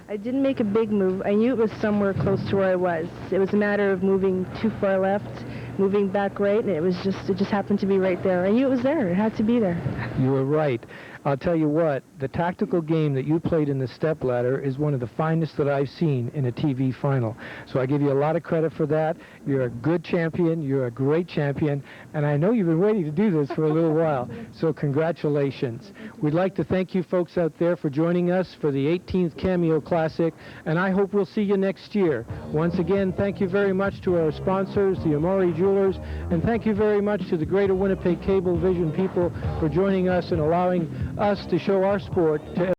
I didn't make a big move. I knew it was somewhere close to where I was. It was a matter of moving too far left, moving back right, and it just happened to be right there. I knew it was there. It had to be there. You were right. I'll tell you what, the tactical game that you played in the stepladder is one of the finest that I've seen in a TV final. So I give you a lot of credit for that. You're a good champion. You're a great champion. And I know you've been waiting to do this for a little while. So congratulations. We'd like to thank you folks out there for joining us for the 18th Cameo Classic. And I hope we'll see you next year. Once again, thank you very much to our sponsors, the Amori Jewelers. And thank you very much to the Greater Winnipeg Cable Vision people for joining us and allowing us to show our sport to